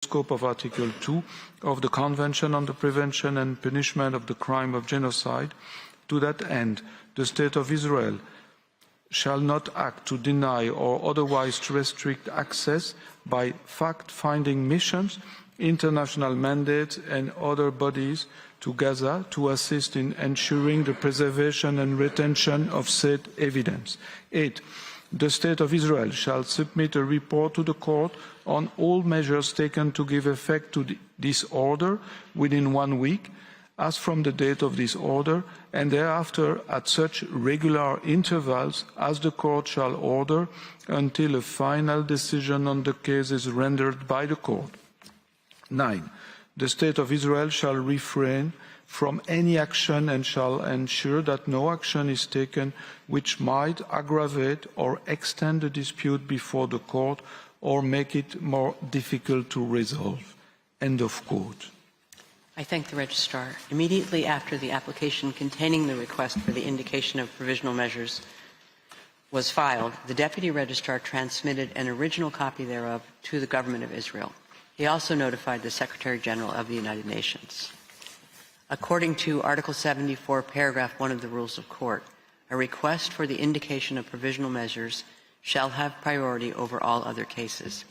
scope of Article 2 of the Convention on the Prevention and Punishment of the Crime of Genocide. To that end, the State of Israel shall not act to deny or otherwise to restrict access by fact-finding missions, international mandates and other bodies to Gaza to assist in ensuring the preservation and retention of said evidence. 8. The State of Israel shall submit a report to the Court on all measures taken to give effect to this order within 1 week, as from the date of this order, and thereafter at such regular intervals as the Court shall order, until a final decision on the case is rendered by the Court. 9. The State of Israel shall refrain from any action and shall ensure that no action is taken which might aggravate or extend the dispute before the Court or make it more difficult to resolve. End of quote. I thank the Registrar. Immediately after the application containing the request for the indication of provisional measures was filed, the Deputy Registrar transmitted an original copy thereof to the Government of Israel. He also notified the Secretary General of the United Nations. According to Article 74, Paragraph 1 of the Rules of Court, a request for the indication of provisional measures shall have priority over all other cases.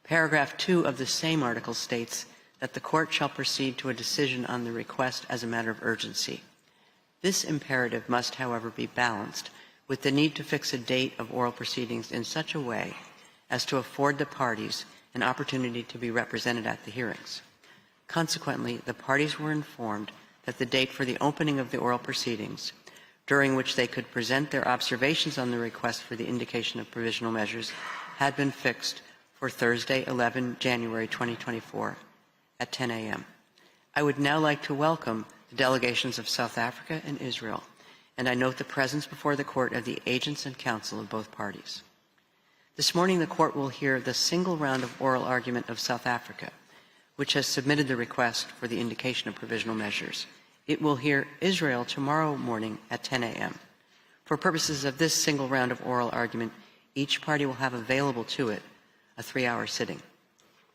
Paragraph 2 of the same article states that the Court shall proceed to a decision on the request as a matter of urgency. This imperative must, however, be balanced with the need to fix a date of oral proceedings in such a way as to afford the parties an opportunity to be represented at the hearings. Consequently, the parties were informed that the date for the opening of the oral proceedings, during which they could present their observations on the request for the indication of provisional measures, had been fixed for Thursday, 11 January 2024 at 10 a.m. I would now like to welcome the delegations of South Africa and Israel, and I note the presence before the Court of the agents and counsel of both parties. This morning, the Court will hear the single round of oral argument of South Africa, which has submitted the request for the indication of provisional measures. It will hear Israel tomorrow morning at 10 a.m. For purposes of this single round of oral argument, each party will have available to it a 3-hour sitting.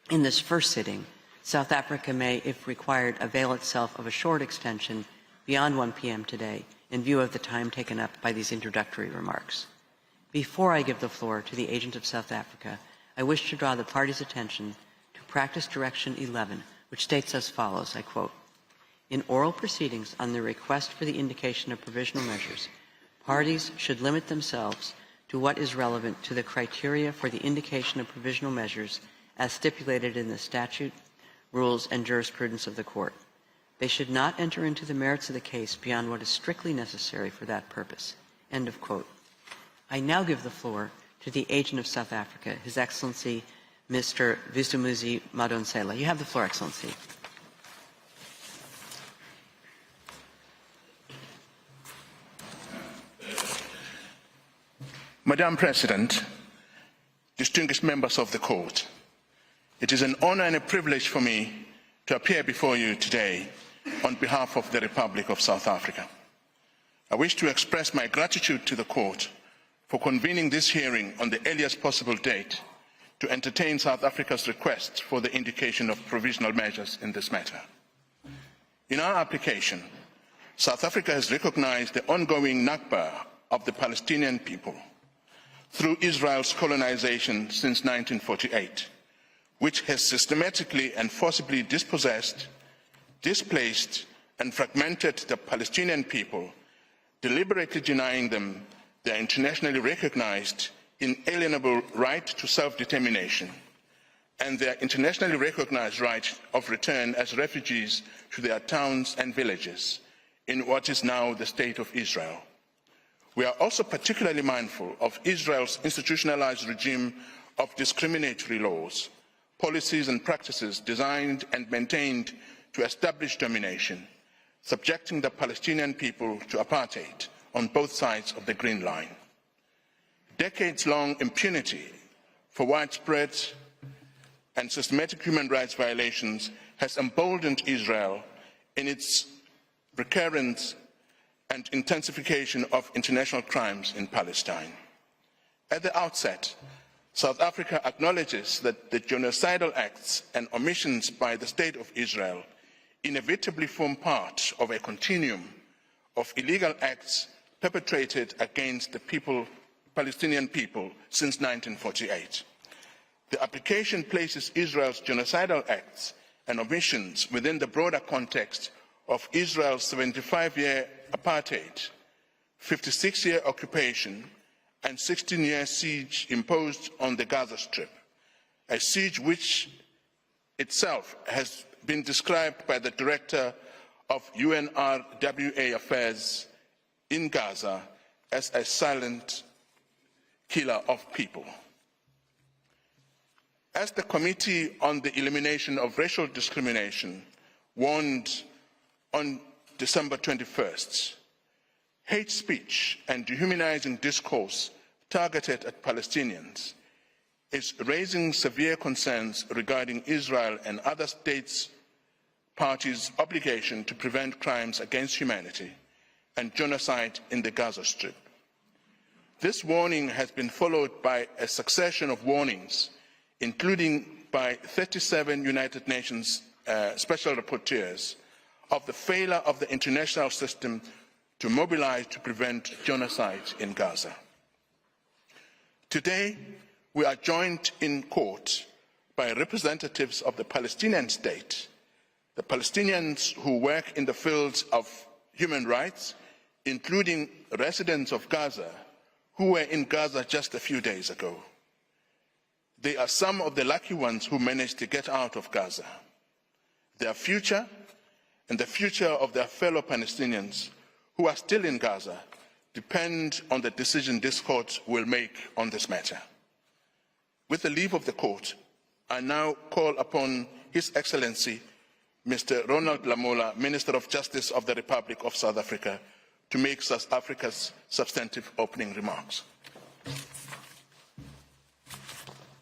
In this first sitting, South Africa may, if required, avail itself of a short extension beyond 1 p.m. today in view of the time taken up by these introductory remarks. Before I give the floor to the agent of South Africa, I wish to draw the party's attention to Practice Direction 11, which states as follows, I quote, "In oral proceedings on the request for the indication of provisional measures, parties should limit themselves to what is relevant to the criteria for the indication of provisional measures as stipulated in the statute, rules, and jurisprudence of the Court. They should not enter into the merits of the case beyond what is strictly necessary for that purpose." End of quote. I now give the floor to the agent of South Africa, His Excellency Mr. Visumuzi Madonsela. You have the floor, Excellency. Madam President, distinguished members of the Court, it is an honor and a privilege for me to appear before you today on behalf of the Republic of South Africa. I wish to express my gratitude to the Court for convening this hearing on the earliest possible date to entertain South Africa's request for the indication of provisional measures in this matter. In our application, South Africa has recognized the ongoing Nakba of the Palestinian people through Israel's colonization since 1948, which has systematically and forcibly dispossessed, displaced, and fragmented the Palestinian people, deliberately denying them their internationally recognized inalienable right to self-determination and their internationally recognized right of return as refugees to their towns and villages in what is now the State of Israel. We are also particularly mindful of Israel's institutionalized regime of discriminatory laws, policies and practices designed and maintained to establish domination, subjecting the Palestinian people to apartheid on both sides of the Green Line. Decades-long impunity for widespread and systematic human rights violations has emboldened Israel in its recurrence and intensification of international crimes in Palestine. At the outset, South Africa acknowledges that the genocidal acts and omissions by the State of Israel inevitably form part of a continuum of illegal acts perpetrated against the Palestinian people since 1948. The application places Israel's genocidal acts and omissions within the broader context of Israel's 75-year apartheid, 56-year occupation, and 16-year siege imposed on the Gaza Strip, a siege which itself has been described by the director of UNRWA Affairs in Gaza as a silent killer of people. As the Committee on the Elimination of Racial Discrimination warned on December 21st, hate speech and dehumanizing discourse targeted at Palestinians is raising severe concerns regarding Israel and other states' parties' obligation to prevent crimes against humanity and genocide in the Gaza Strip. This warning has been followed by a succession of warnings, including by 37 United Nations special rapporteurs, of the failure of the international system to mobilize to prevent genocide in Gaza. Today, we are joined in court by representatives of the Palestinian state, the Palestinians who work in the fields of human rights, including residents of Gaza who were in Gaza just a few days ago. They are some of the lucky ones who managed to get out of Gaza. Their future and the future of their fellow Palestinians who are still in Gaza depend on the decision this court will make on this matter. With the leave of the court, I now call upon His Excellency, Mr. Ronald Lamola, Minister of Justice of the Republic of South Africa, to make South Africa's substantive opening remarks.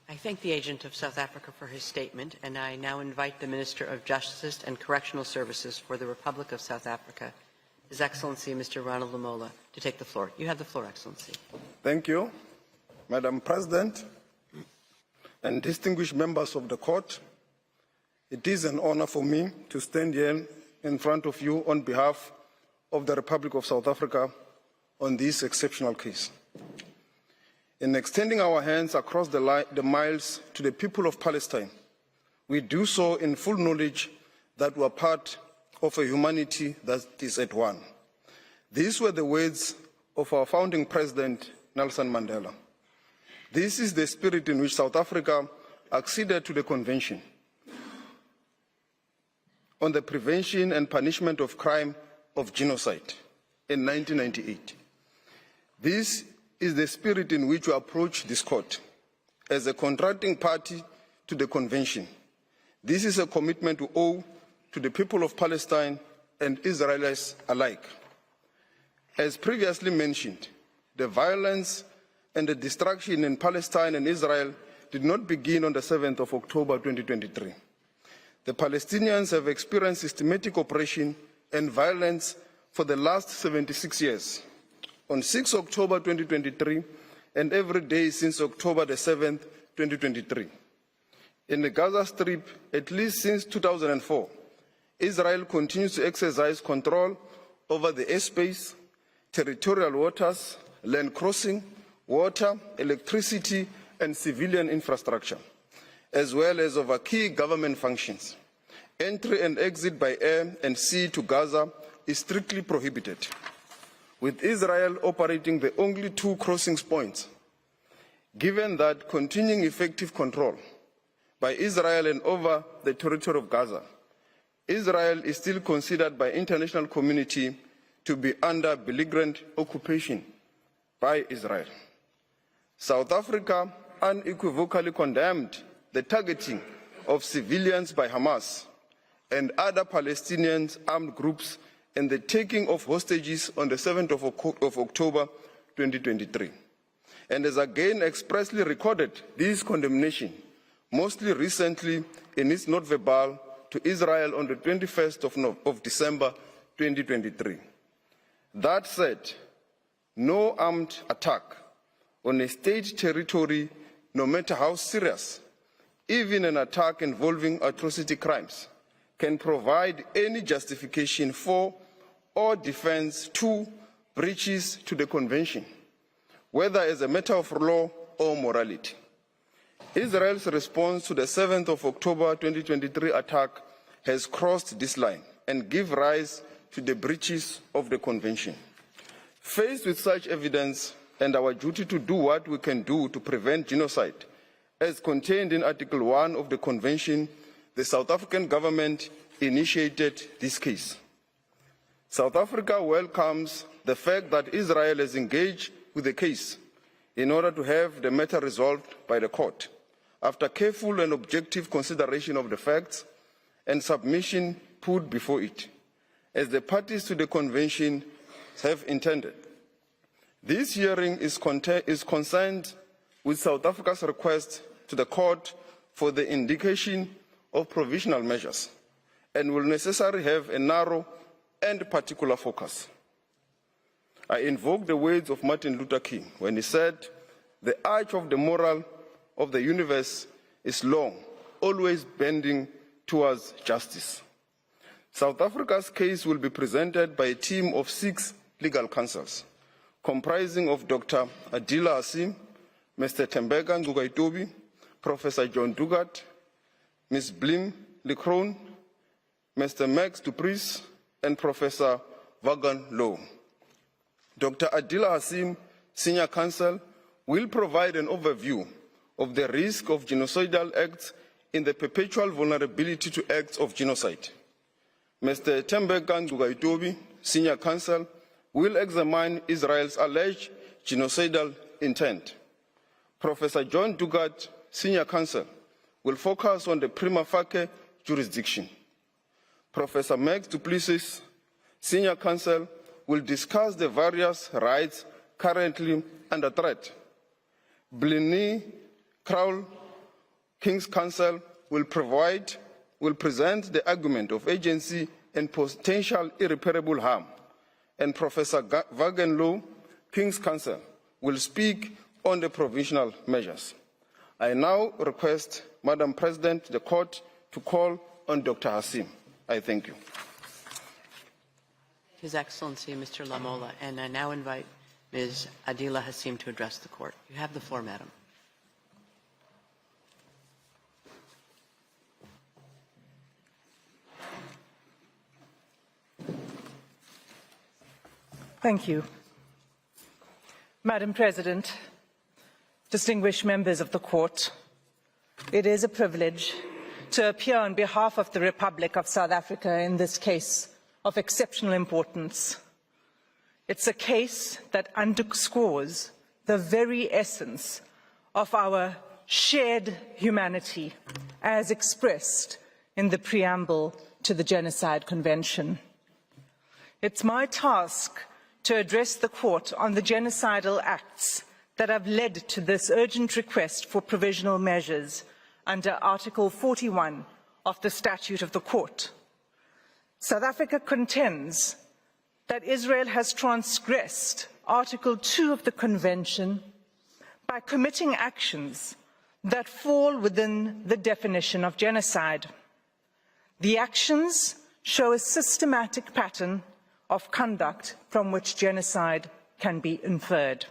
I thank the agent of South Africa for his statement, and I now invite the Minister of Justice and Correctional Services for the Republic of South Africa, His Excellency Mr. Ronald Lamola, to take the floor. You have the floor, Excellency. Thank you, Madam President and distinguished members of the court. It is an honor for me to stand here in front of you on behalf of the Republic of South Africa on this exceptional case. In extending our hands across the miles to the people of Palestine, we do so in full knowledge that we are part of a humanity that is at one. These were the words of our founding president, Nelson Mandela. This is the spirit in which South Africa acceded to the Convention on the Prevention and Punishment of Crime of Genocide in 1998. This is the spirit in which we approach this court as a contracting party to the Convention. This is a commitment we owe to the people of Palestine and Israelis alike. As previously mentioned, the violence and the destruction in Palestine and Israel did not begin on the 7th of October 2023. The Palestinians have experienced systematic oppression and violence for the last 76 years. On 6 October 2023 and every day since October the 7th, 2023. In the Gaza Strip, at least since 2004, Israel continues to exercise control over the airspace, territorial waters, land crossing, water, electricity, and civilian infrastructure, as well as over key government functions. Entry and exit by air and sea to Gaza is strictly prohibited, with Israel operating the only two crossing points. Given that continuing effective control by Israel and over the territory of Gaza, Israel is still considered by the international community to be under belligerent occupation by Israel. South Africa unequivocally condemned the targeting of civilians by Hamas and other Palestinian armed groups and the taking of hostages on the 7th of October 2023, and has again expressly recorded this condemnation, mostly recently in its note verbal to Israel on the 21st of December 2023. That said, no armed attack on a state territory no matter how serious, even an attack involving atrocity crimes, can provide any justification for or defense to breaches to the Convention, whether as a matter of law or morality. Israel's response to the 7th of October 2023 attack has crossed this line and give rise to the breaches of the Convention. Faced with such evidence and our duty to do what we can do to prevent genocide, as contained in Article 1 of the Convention, the South African government initiated this case. South Africa welcomes the fact that Israel has engaged with the case in order to have the matter resolved by the court, after careful and objective consideration of the facts and submission put before it, as the parties to the Convention have intended. This hearing is concerned with South Africa's request to the court for the indication of provisional measures and will necessarily have a narrow and particular focus. I invoke the words of Martin Luther King when he said, "The arch of the moral of the universe is long, always bending towards justice." South Africa's case will be presented by a team of 6 legal counsels, comprising of Dr. Adila Hassim, Mr. Tembeka Ngugaitobi, Professor John Dugat, Ms. Blim Licron, Mr. Max Dupris, and Professor Vaughan Lowe. Dr. Adila Hassim, Senior Counsel, will provide an overview of the risk of genocidal acts in the perpetual vulnerability to acts of genocide. Mr. Tembeka Ngugaitobi, Senior Counsel, will examine Israel's alleged genocidal intent. Professor John Dugat, Senior Counsel, will focus on the prima facie jurisdiction. Professor Max Duplessis, Senior Counsel, will discuss the various rights currently under threat. Blinny Crowell, King's Counsel, will present the argument of agency and potential irreparable harm. And Professor Vaughan Lowe, King's Counsel, will speak on the provisional measures. I now request, Madam President, the Court to call on Dr. Hassim. I thank you. His Excellency, Mr. Lamola, and I now invite Ms. Adila Hassim to address the Court. You have the floor, Madam. Thank you. Madam President, distinguished members of the Court, it is a privilege to appear on behalf of the Republic of South Africa in this case of exceptional importance. It's a case that underscores the very essence of our shared humanity as expressed in the preamble to the Genocide Convention. It's my task to address the Court on the genocidal acts that have led to this urgent request for provisional measures under Article 41 of the Statute of the Court. South Africa contends that Israel has transgressed Article 2 of the Convention by committing actions that fall within the definition of genocide. The actions show a systematic pattern of conduct from which genocide can be inferred.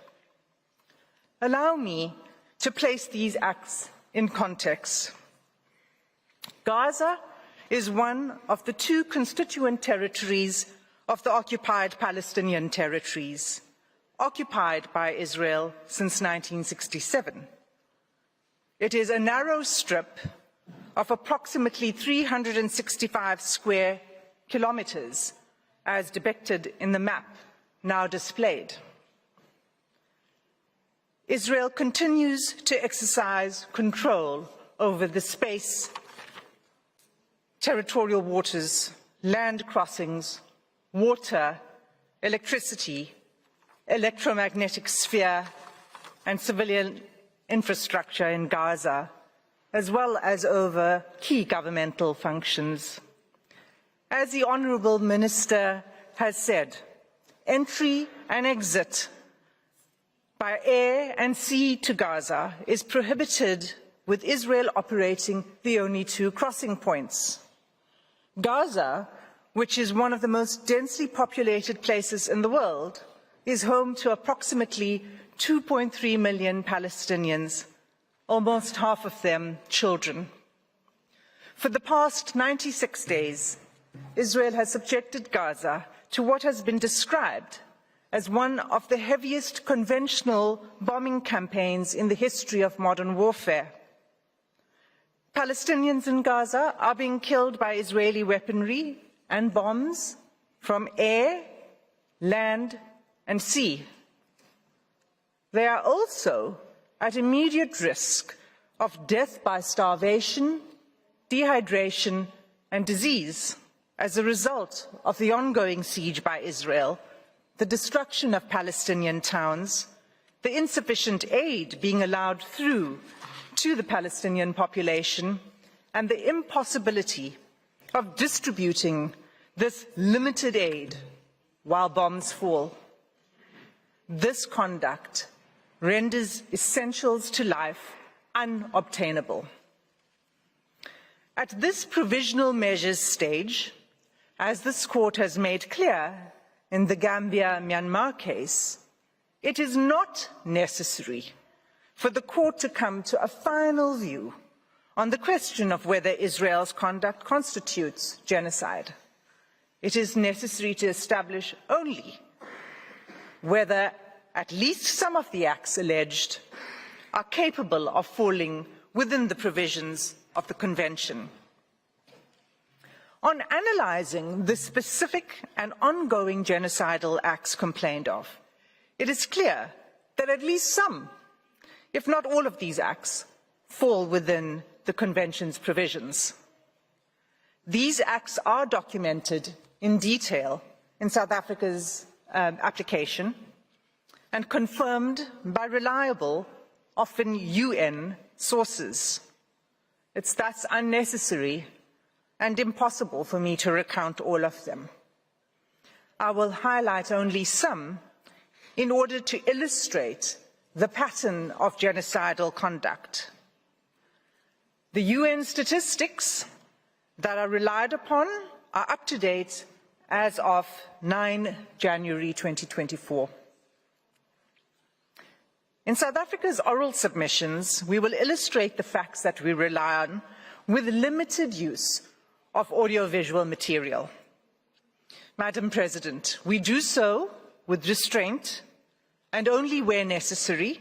Allow me to place these acts in context. Gaza is one of the 2 constituent territories of the occupied Palestinian territories, occupied by Israel since 1967. It is a narrow strip of approximately 365 square kilometers, as depicted in the map now displayed. Israel continues to exercise control over the space, territorial waters, land crossings, water, electricity, electromagnetic sphere, and civilian infrastructure in Gaza, as well as over key governmental functions. As the Honourable Minister has said, entry and exit by air and sea to Gaza is prohibited, with Israel operating the only two crossing points. Gaza, which is one of the most densely populated places in the world, is home to approximately 2.3 million Palestinians, almost half of them children. For the past 96 days, Israel has subjected Gaza to what has been described as one of the heaviest conventional bombing campaigns in the history of modern warfare. Palestinians in Gaza are being killed by Israeli weaponry and bombs from air, land, and sea. They are also at immediate risk of death by starvation, dehydration, and disease as a result of the ongoing siege by Israel, the destruction of Palestinian towns, the insufficient aid being allowed through to the Palestinian population, and the impossibility of distributing this limited aid while bombs fall. This conduct renders essentials to life unobtainable. At this provisional measures stage, as this court has made clear in the Gambia-Myanmar case, it is not necessary for the court to come to a final view on the question of whether Israel's conduct constitutes genocide. It is necessary to establish only whether at least some of the acts alleged are capable of falling within the provisions of the Convention. On analysing the specific and ongoing genocidal acts complained of, it is clear that at least some, if not all of these acts, fall within the Convention's provisions. These acts are documented in detail in South Africa's application and confirmed by reliable, often UN, sources. It's thus unnecessary and impossible for me to recount all of them. I will highlight only some in order to illustrate the pattern of genocidal conduct. The UN statistics that are relied upon are up to date as of 9 January 2024. In South Africa's oral submissions, we will illustrate the facts that we rely on with limited use of audiovisual material. Madam President, we do so with restraint and only where necessary,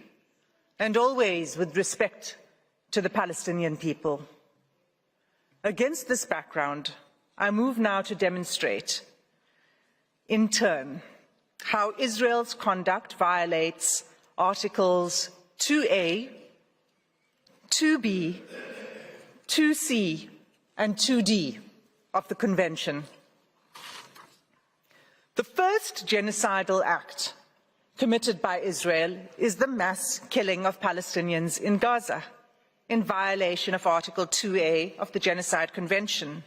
and always with respect to the Palestinian people. Against this background, I move now to demonstrate, in turn, how Israel's conduct violates Articles 2A, 2B, 2C, and 2D of the Convention. The first genocidal act committed by Israel is the mass killing of Palestinians in Gaza, in violation of Article 2A of the Genocide Convention.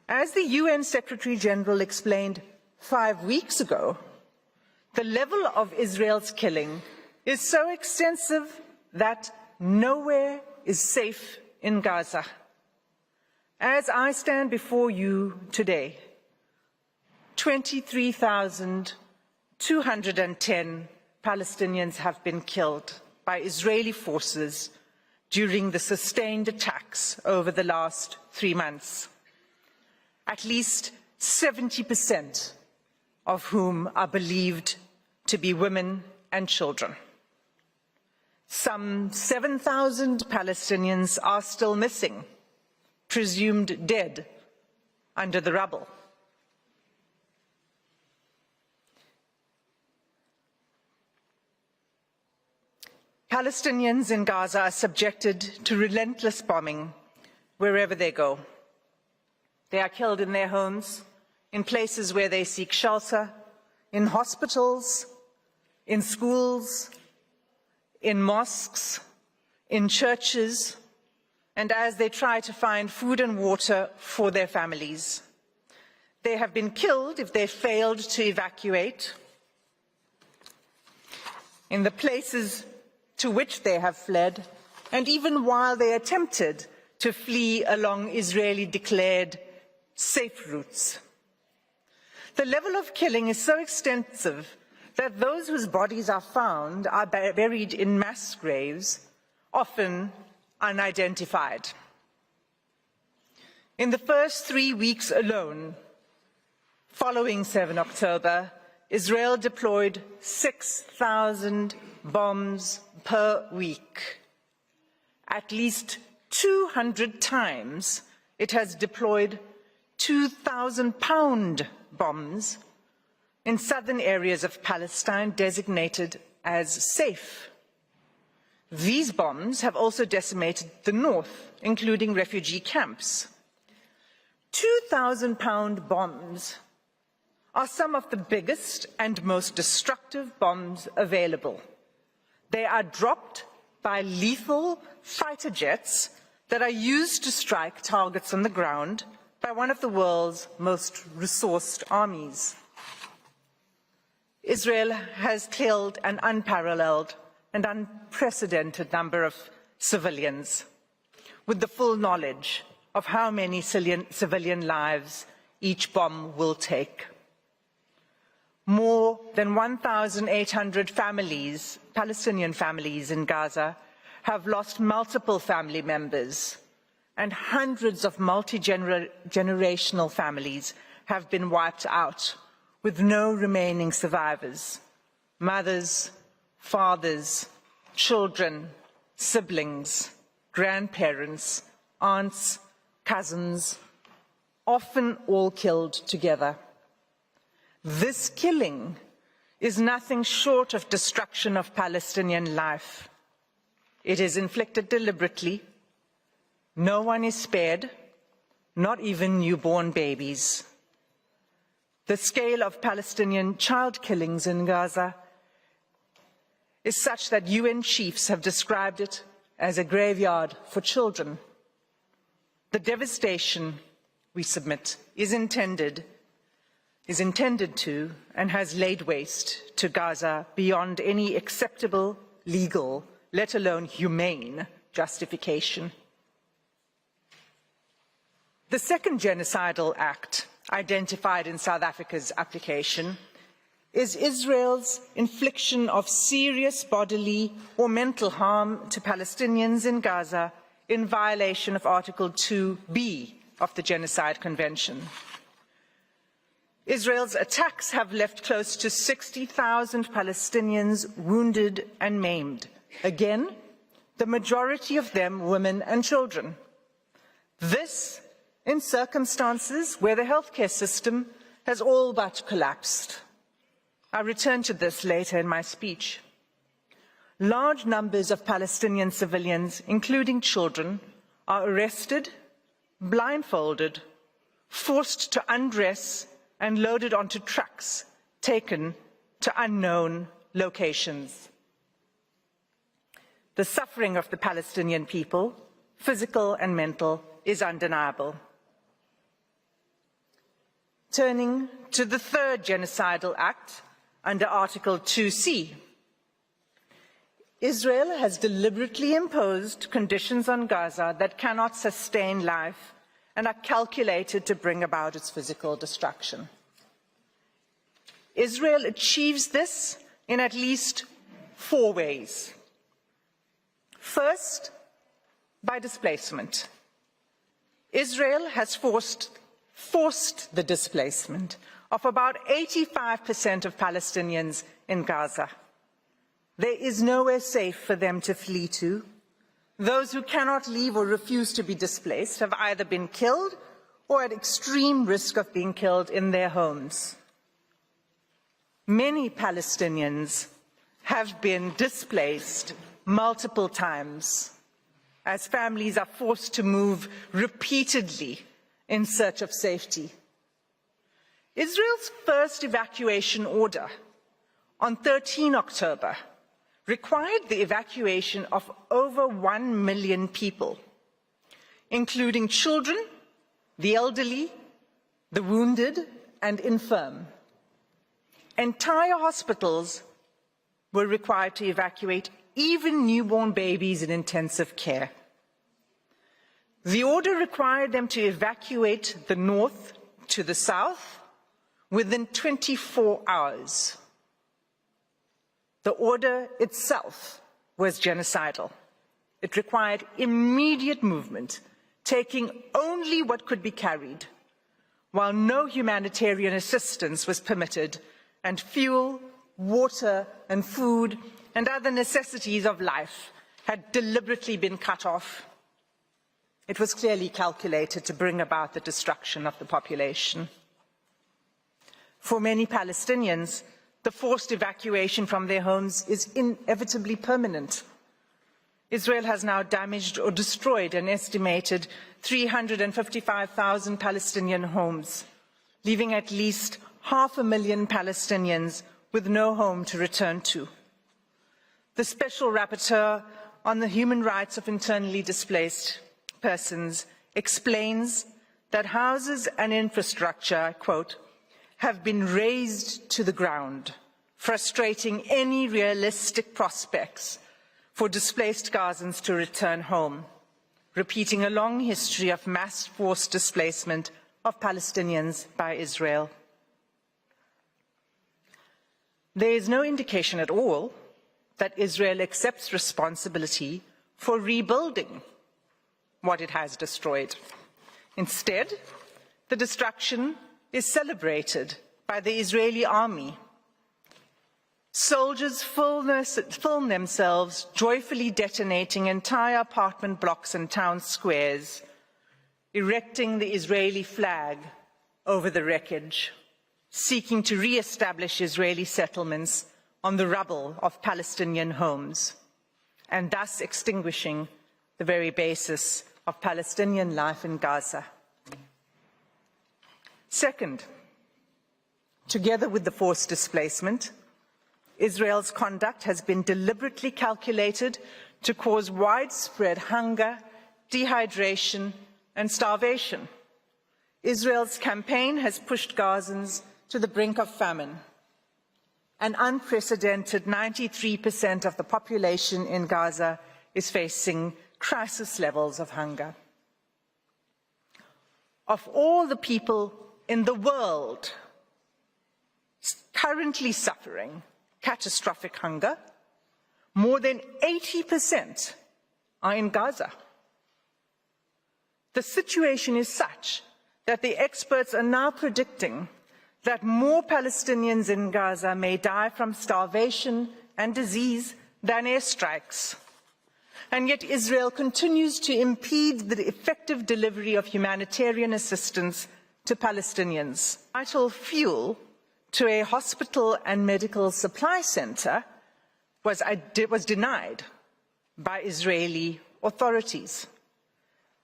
As the UN Secretary General explained 5 weeks ago, the level of Israel's killing is so extensive that nowhere is safe in Gaza. As I stand before you today, 23,210 Palestinians have been killed by Israeli forces during the sustained attacks over the last 3 months, at least 70% of whom are believed to be women and children. Some 7,000 Palestinians are still missing, presumed dead under the rubble. Palestinians in Gaza are subjected to relentless bombing wherever they go. They are killed in their homes, in places where they seek shelter, in hospitals, in schools, in mosques, in churches, and as they try to find food and water for their families. They have been killed if they failed to evacuate. in the places to which they have fled, and even while they attempted to flee along Israeli-declared safe routes. The level of killing is so extensive that those whose bodies are found are buried in mass graves, often unidentified. In the first 3 weeks alone, following 7 October, Israel deployed 6,000 bombs per week. At least 200 times it has deployed 2,000-pound bombs in southern areas of Palestine designated as safe. These bombs have also decimated the north, including refugee camps. 2,000-pound bombs are some of the biggest and most destructive bombs available. They are dropped by lethal fighter jets that are used to strike targets on the ground by one of the world's most resourced armies. Israel has killed an unparalleled and unprecedented number of civilians, with the full knowledge of how many civilian lives each bomb will take. More than 1,800 families, Palestinian families in Gaza, have lost multiple family members, and hundreds of multi-generational families have been wiped out, with no remaining survivors. Mothers, fathers, children, siblings, grandparents, aunts, cousins, often all killed together. This killing is nothing short of destruction of Palestinian life. It is inflicted deliberately. No one is spared, not even newborn babies. The scale of Palestinian child killings in Gaza is such that UN chiefs have described it as a graveyard for children. The devastation, we submit, is intended to and has laid waste to Gaza beyond any acceptable legal, let alone humane, justification. The second genocidal act identified in South Africa's application is Israel's infliction of serious bodily or mental harm to Palestinians in Gaza in violation of Article 2b of the Genocide Convention. Israel's attacks have left close to 60,000 Palestinians wounded and maimed. Again, the majority of them women and children. This in circumstances where the healthcare system has all but collapsed. I'll return to this later in my speech. Large numbers of Palestinian civilians, including children, are arrested, blindfolded, forced to undress, and loaded onto trucks taken to unknown locations. The suffering of the Palestinian people, physical and mental, is undeniable. Turning to the third genocidal act under Article 2c, Israel has deliberately imposed conditions on Gaza that cannot sustain life and are calculated to bring about its physical destruction. Israel achieves this in at least 4 ways. First, by displacement. Israel has forced the displacement of about 85% of Palestinians in Gaza. There is nowhere safe for them to flee to. Those who cannot leave or refuse to be displaced have either been killed or at extreme risk of being killed in their homes. Many Palestinians have been displaced multiple times as families are forced to move repeatedly in search of safety. Israel's first evacuation order on 13 October required the evacuation of over 1 million people, including children, the elderly, the wounded, and infirm. Entire hospitals were required to evacuate even newborn babies in intensive care. The order required them to evacuate the north to the south within 24 hours. The order itself was genocidal. It required immediate movement, taking only what could be carried, while no humanitarian assistance was permitted, and fuel, water, and food, and other necessities of life had deliberately been cut off. It was clearly calculated to bring about the destruction of the population. For many Palestinians, the forced evacuation from their homes is inevitably permanent. Israel has now damaged or destroyed an estimated 355,000 Palestinian homes, leaving at least 500,000 Palestinians with no home to return to. The Special Rapporteur on the Human Rights of Internally Displaced Persons explains that houses and infrastructure, I quote, have been razed to the ground, frustrating any realistic prospects for displaced Gazans to return home, repeating a long history of mass forced displacement of Palestinians by Israel. There is no indication at all that Israel accepts responsibility for rebuilding what it has destroyed. Instead, the destruction is celebrated by the Israeli army. Soldiers film themselves joyfully detonating entire apartment blocks and town squares, erecting the Israeli flag over the wreckage, seeking to re-establish Israeli settlements on the rubble of Palestinian homes, and thus extinguishing the very basis of Palestinian life in Gaza. Second, together with the forced displacement, Israel's conduct has been deliberately calculated to cause widespread hunger, dehydration, and starvation. Israel's campaign has pushed Gazans to the brink of famine. An unprecedented 93% of the population in Gaza is facing crisis levels of hunger. Of all the people in the world currently suffering catastrophic hunger, more than 80% are in Gaza. The situation is such that the experts are now predicting that more Palestinians in Gaza may die from starvation and disease than airstrikes. And yet Israel continues to impede the effective delivery of humanitarian assistance to Palestinians. Vital fuel to a hospital and medical supply center was denied by Israeli authorities.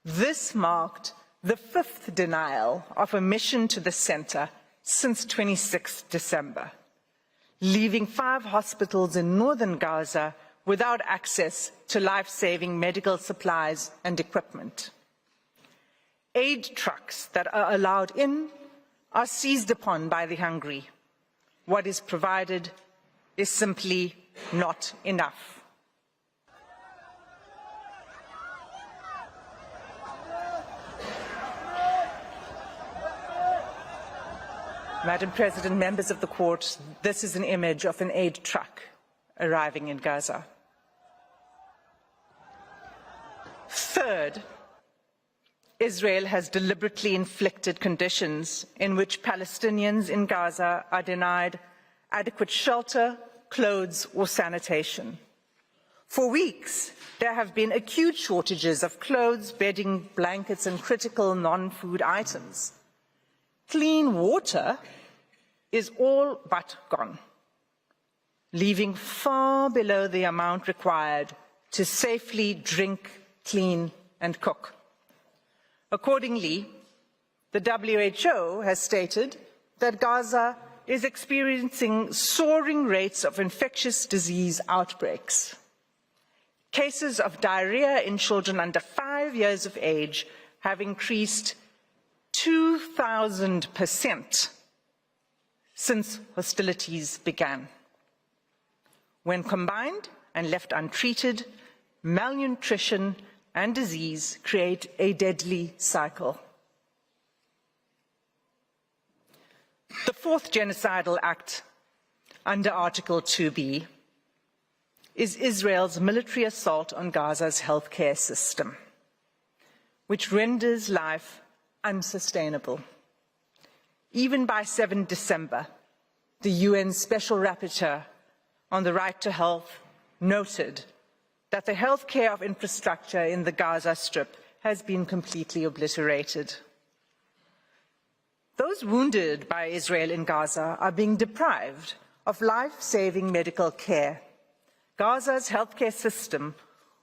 This marked the 5th denial of a mission to the center since 26 December, leaving 5 hospitals in northern Gaza without access to life-saving medical supplies and equipment. Aid trucks that are allowed in are seized upon by the hungry. What is provided is simply not enough. Madam President, members of the court, this is an image of an aid truck arriving in Gaza. Third, Israel has deliberately inflicted conditions in which Palestinians in Gaza are denied adequate shelter, clothes, or sanitation. For weeks, there have been acute shortages of clothes, bedding, blankets, and critical non-food items. Clean water is all but gone, leaving far below the amount required to safely drink, clean, and cook. Accordingly, the WHO has stated that Gaza is experiencing soaring rates of infectious disease outbreaks. Cases of diarrhea in children under 5 years of age have increased 2,000% since hostilities began. When combined and left untreated, malnutrition and disease create a deadly cycle. The fourth genocidal act under Article 2B is Israel's military assault on Gaza's healthcare system, which renders life unsustainable. Even by 7 December, the UN Special Rapporteur on the right to health noted that the healthcare of infrastructure in the Gaza Strip has been completely obliterated. Those wounded by Israel in Gaza are being deprived of life-saving medical care. Gaza's healthcare system,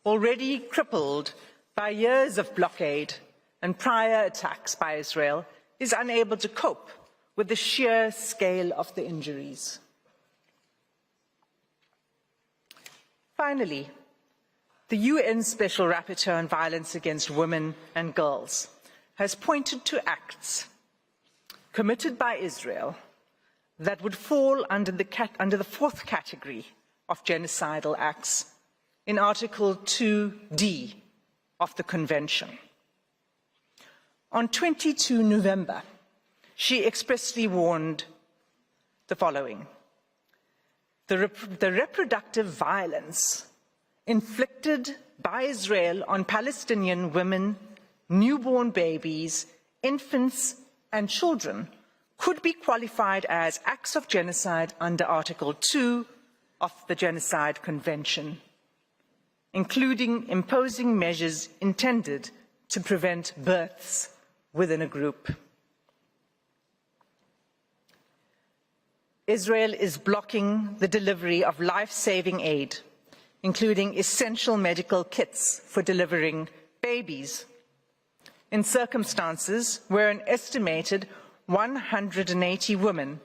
already crippled by years of blockade and prior attacks by Israel, is unable to cope with the sheer scale of the injuries. Finally, the UN Special Rapporteur on Violence Against Women and Girls has pointed to acts committed by Israel that would fall under the fourth category of genocidal acts in Article 2D of the Convention. On 22 November, she expressly warned the following: the reproductive violence inflicted by Israel on Palestinian women, newborn babies, infants, and children could be qualified as acts of genocide under Article 2 of the Genocide Convention, including imposing measures intended to prevent births within a group. Israel is blocking the delivery of life-saving aid, including essential medical kits for delivering babies, in circumstances where an estimated 180 women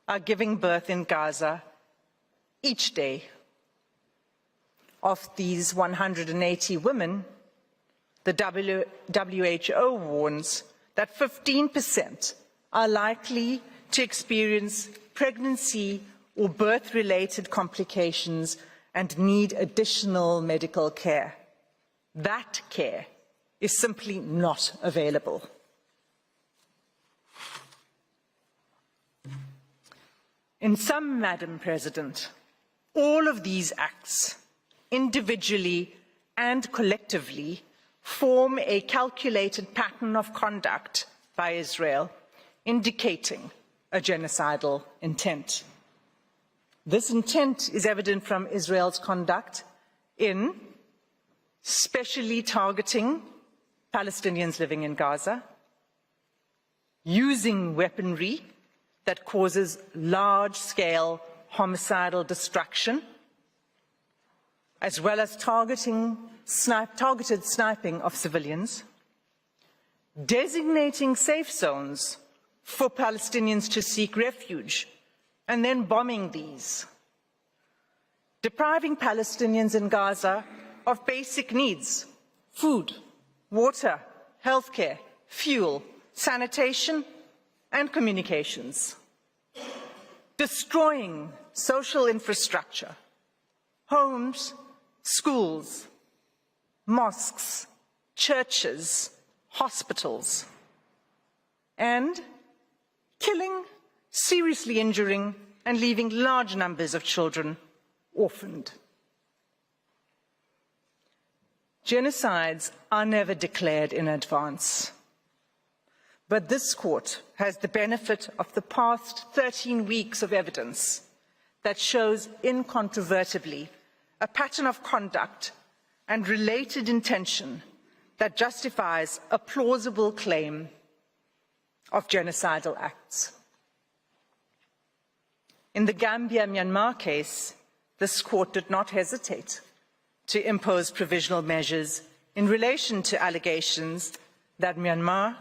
are giving birth in Gaza each day. Of these 180 women, the WHO warns that 15% are likely to experience pregnancy or birth-related complications and need additional medical care. That care is simply not available. In sum, Madam President, all of these acts, individually and collectively, form a calculated pattern of conduct by Israel, indicating a genocidal intent. This intent is evident from Israel's conduct in specially targeting Palestinians living in Gaza, using weaponry that causes large-scale homicidal destruction, as well as targeted sniping of civilians, designating safe zones for Palestinians to seek refuge, and then bombing these, depriving Palestinians in Gaza of basic needs: food, water, healthcare, fuel, sanitation, and communications, destroying social infrastructure, homes, schools, mosques, churches, hospitals, and killing, seriously injuring, and leaving large numbers of children orphaned. Genocides are never declared in advance, but this court has the benefit of the past 13 weeks of evidence that shows incontrovertibly a pattern of conduct and related intention that justifies a plausible claim of genocidal acts. In the Gambia-Myanmar case, this court did not hesitate to impose provisional measures in relation to allegations that Myanmar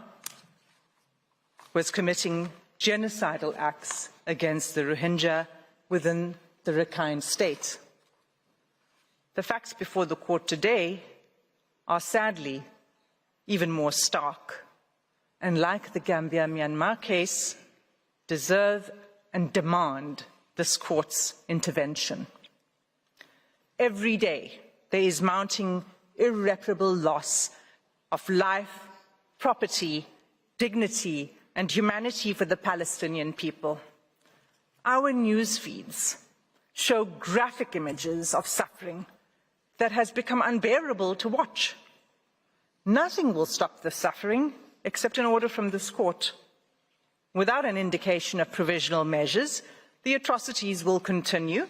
was committing genocidal acts against the Rohingya within the Rakhine state. The facts before the court today are sadly even more stark, and like the Gambia-Myanmar case, deserve and demand this court's intervention. Every day, there is mounting irreparable loss of life, property, dignity, and humanity for the Palestinian people. Our news feeds show graphic images of suffering that has become unbearable to watch. Nothing will stop the suffering except an order from this court. Without an indication of provisional measures, the atrocities will continue,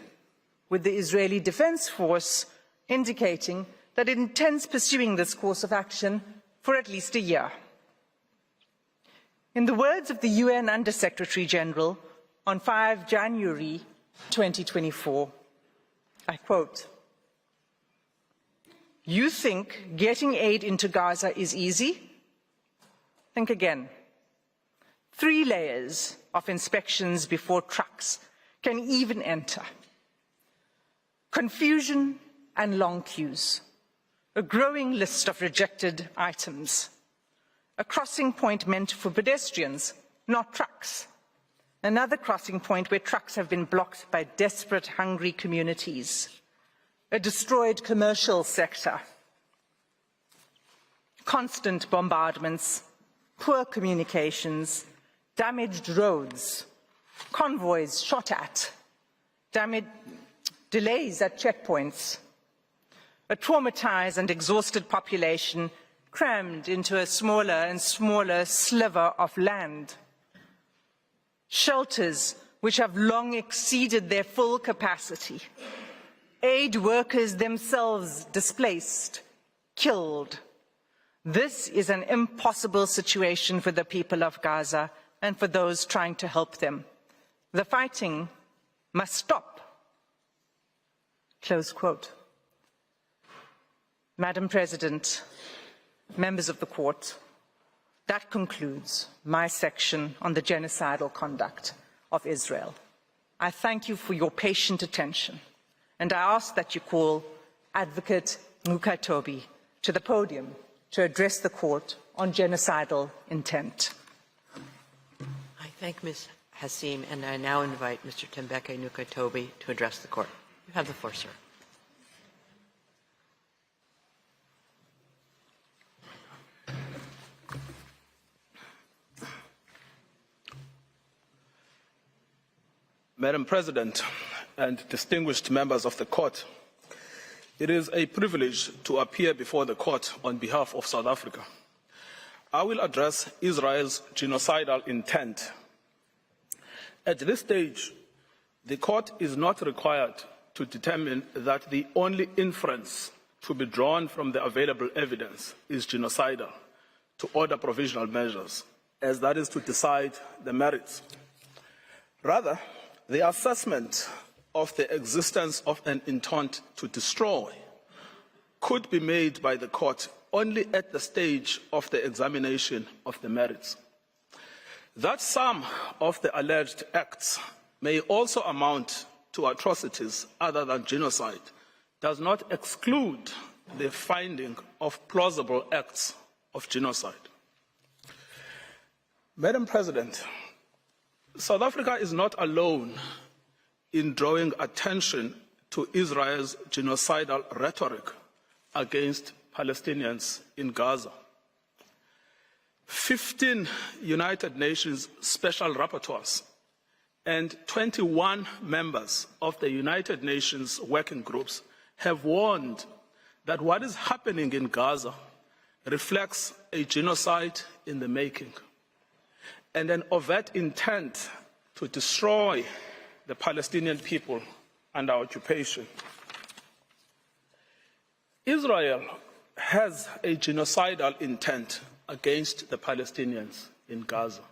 with the Israeli Defense Force indicating that it intends pursuing this course of action for at least a year. In the words of the UN Under-Secretary General on 5 January 2024, I quote, "You think getting aid into Gaza is easy? Think again. 3 layers of inspections before trucks can even enter. Confusion and long queues. A growing list of rejected items. A crossing point meant for pedestrians, not trucks. Another crossing point where trucks have been blocked by desperate, hungry communities. A destroyed commercial sector. Constant bombardments, poor communications, damaged roads, convoys shot at, delays at checkpoints, a traumatized and exhausted population crammed into a smaller and smaller sliver of land, shelters which have long exceeded their full capacity, aid workers themselves displaced, killed. This is an impossible situation for the people of Gaza and for those trying to help them. The fighting must stop." Close quote. Madam President, members of the court, that concludes my section on the genocidal conduct of Israel. I thank you for your patient attention, and I ask that you call Advocate Nukatobi to the podium to address the court on genocidal intent. I thank Ms. Hassim, and I now invite Mr. Tembeke Nukatobi to address the court. You have the floor, sir. Madam President and distinguished members of the court, it is a privilege to appear before the court on behalf of South Africa. I will address Israel's genocidal intent. At this stage, the court is not required to determine that the only inference to be drawn from the available evidence is genocidal to order provisional measures, as that is to decide the merits. Rather, the assessment of the existence of an intent to destroy could be made by the court only at the stage of the examination of the merits. That some of the alleged acts may also amount to atrocities other than genocide does not exclude the finding of plausible acts of genocide. Madam President, South Africa is not alone in drawing attention to Israel's genocidal rhetoric against Palestinians in Gaza. 15 United Nations special rapporteurs and 21 members of the United Nations working groups have warned that what is happening in Gaza reflects a genocide in the making and an overt intent to destroy the Palestinian people under occupation. Israel has a genocidal intent against the Palestinians in Gaza.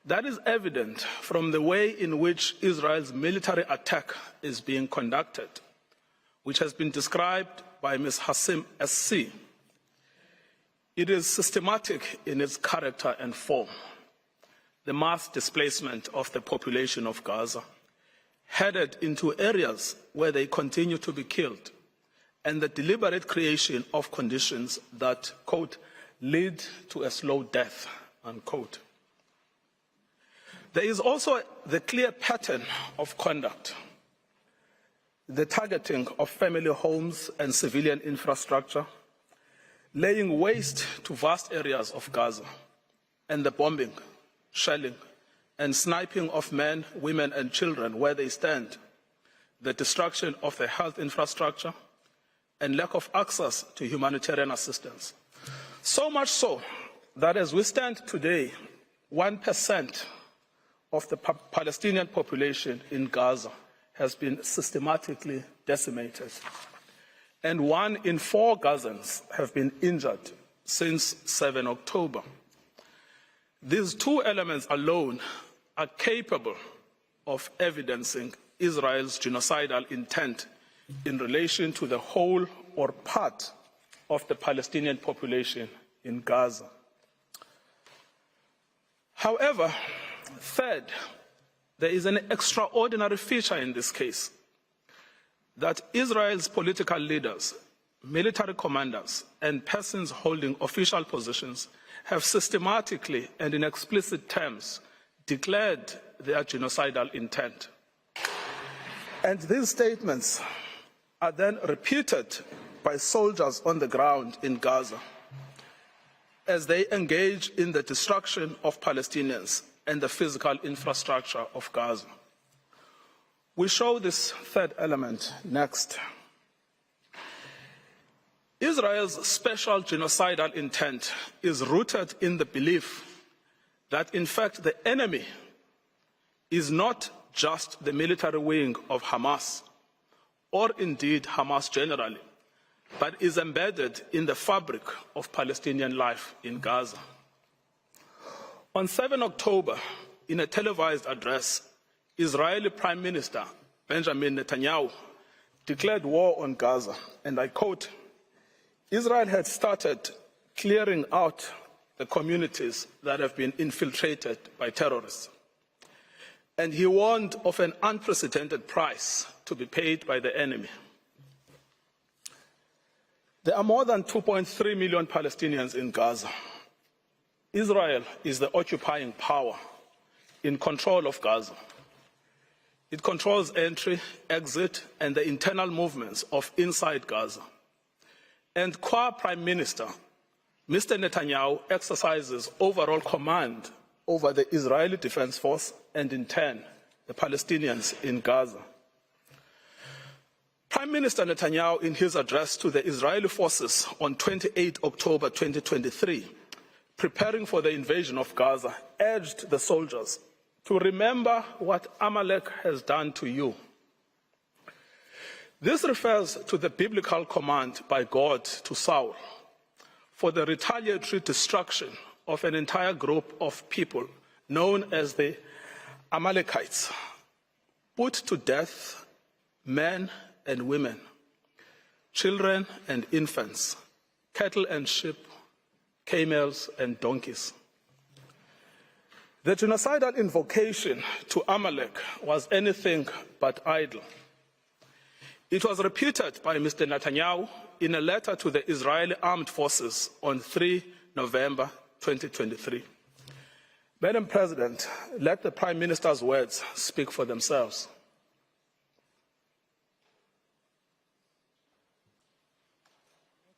That is evident from the way in which Israel's military attack is being conducted, which has been described by Ms. Hassim SC. It is systematic in its character and form. The mass displacement of the population of Gaza, headed into areas where they continue to be killed, and the deliberate creation of conditions that, quote, lead to a slow death, unquote. There is also the clear pattern of conduct. the targeting of family homes and civilian infrastructure, laying waste to vast areas of Gaza, and the bombing, shelling, and sniping of men, women, and children where they stand, the destruction of their health infrastructure, and lack of access to humanitarian assistance. So much so that as we stand today, 1% of the Palestinian population in Gaza has been systematically decimated, and 1 in 4 Gazans have been injured since 7 October. These two elements alone are capable of evidencing Israel's genocidal intent in relation to the whole or part of the Palestinian population in Gaza. However, third, there is an extraordinary feature in this case, that Israel's political leaders, military commanders, and persons holding official positions have systematically and in explicit terms declared their genocidal intent. And these statements are then repeated by soldiers on the ground in Gaza as they engage in the destruction of Palestinians and the physical infrastructure of Gaza. We show this third element next. Israel's special genocidal intent is rooted in the belief that, in fact, the enemy is not just the military wing of Hamas, or indeed Hamas generally, but is embedded in the fabric of Palestinian life in Gaza. On 7 October, in a televised address, Israeli Prime Minister Benjamin Netanyahu declared war on Gaza, and I quote, "Israel had started clearing out the communities that have been infiltrated by terrorists." And he warned of an unprecedented price to be paid by the enemy. There are more than 2.3 million Palestinians in Gaza. Israel is the occupying power in control of Gaza. It controls entry, exit, and the internal movements of inside Gaza. And Prime Minister, Mr. Netanyahu exercises overall command over the Israeli Defense Force and, in turn, the Palestinians in Gaza. Prime Minister Netanyahu, in his address to the Israeli forces on 28 October 2023, preparing for the invasion of Gaza, urged the soldiers to remember what Amalek has done to you. This refers to the biblical command by God to Saul for the retaliatory destruction of an entire group of people known as the Amalekites, put to death men and women, children and infants, cattle and sheep, camels and donkeys. The genocidal invocation to Amalek was anything but idle. It was repeated by Mr. Netanyahu in a letter to the Israeli armed forces on 3 November 2023. Madam President, let the Prime Minister's words speak for themselves.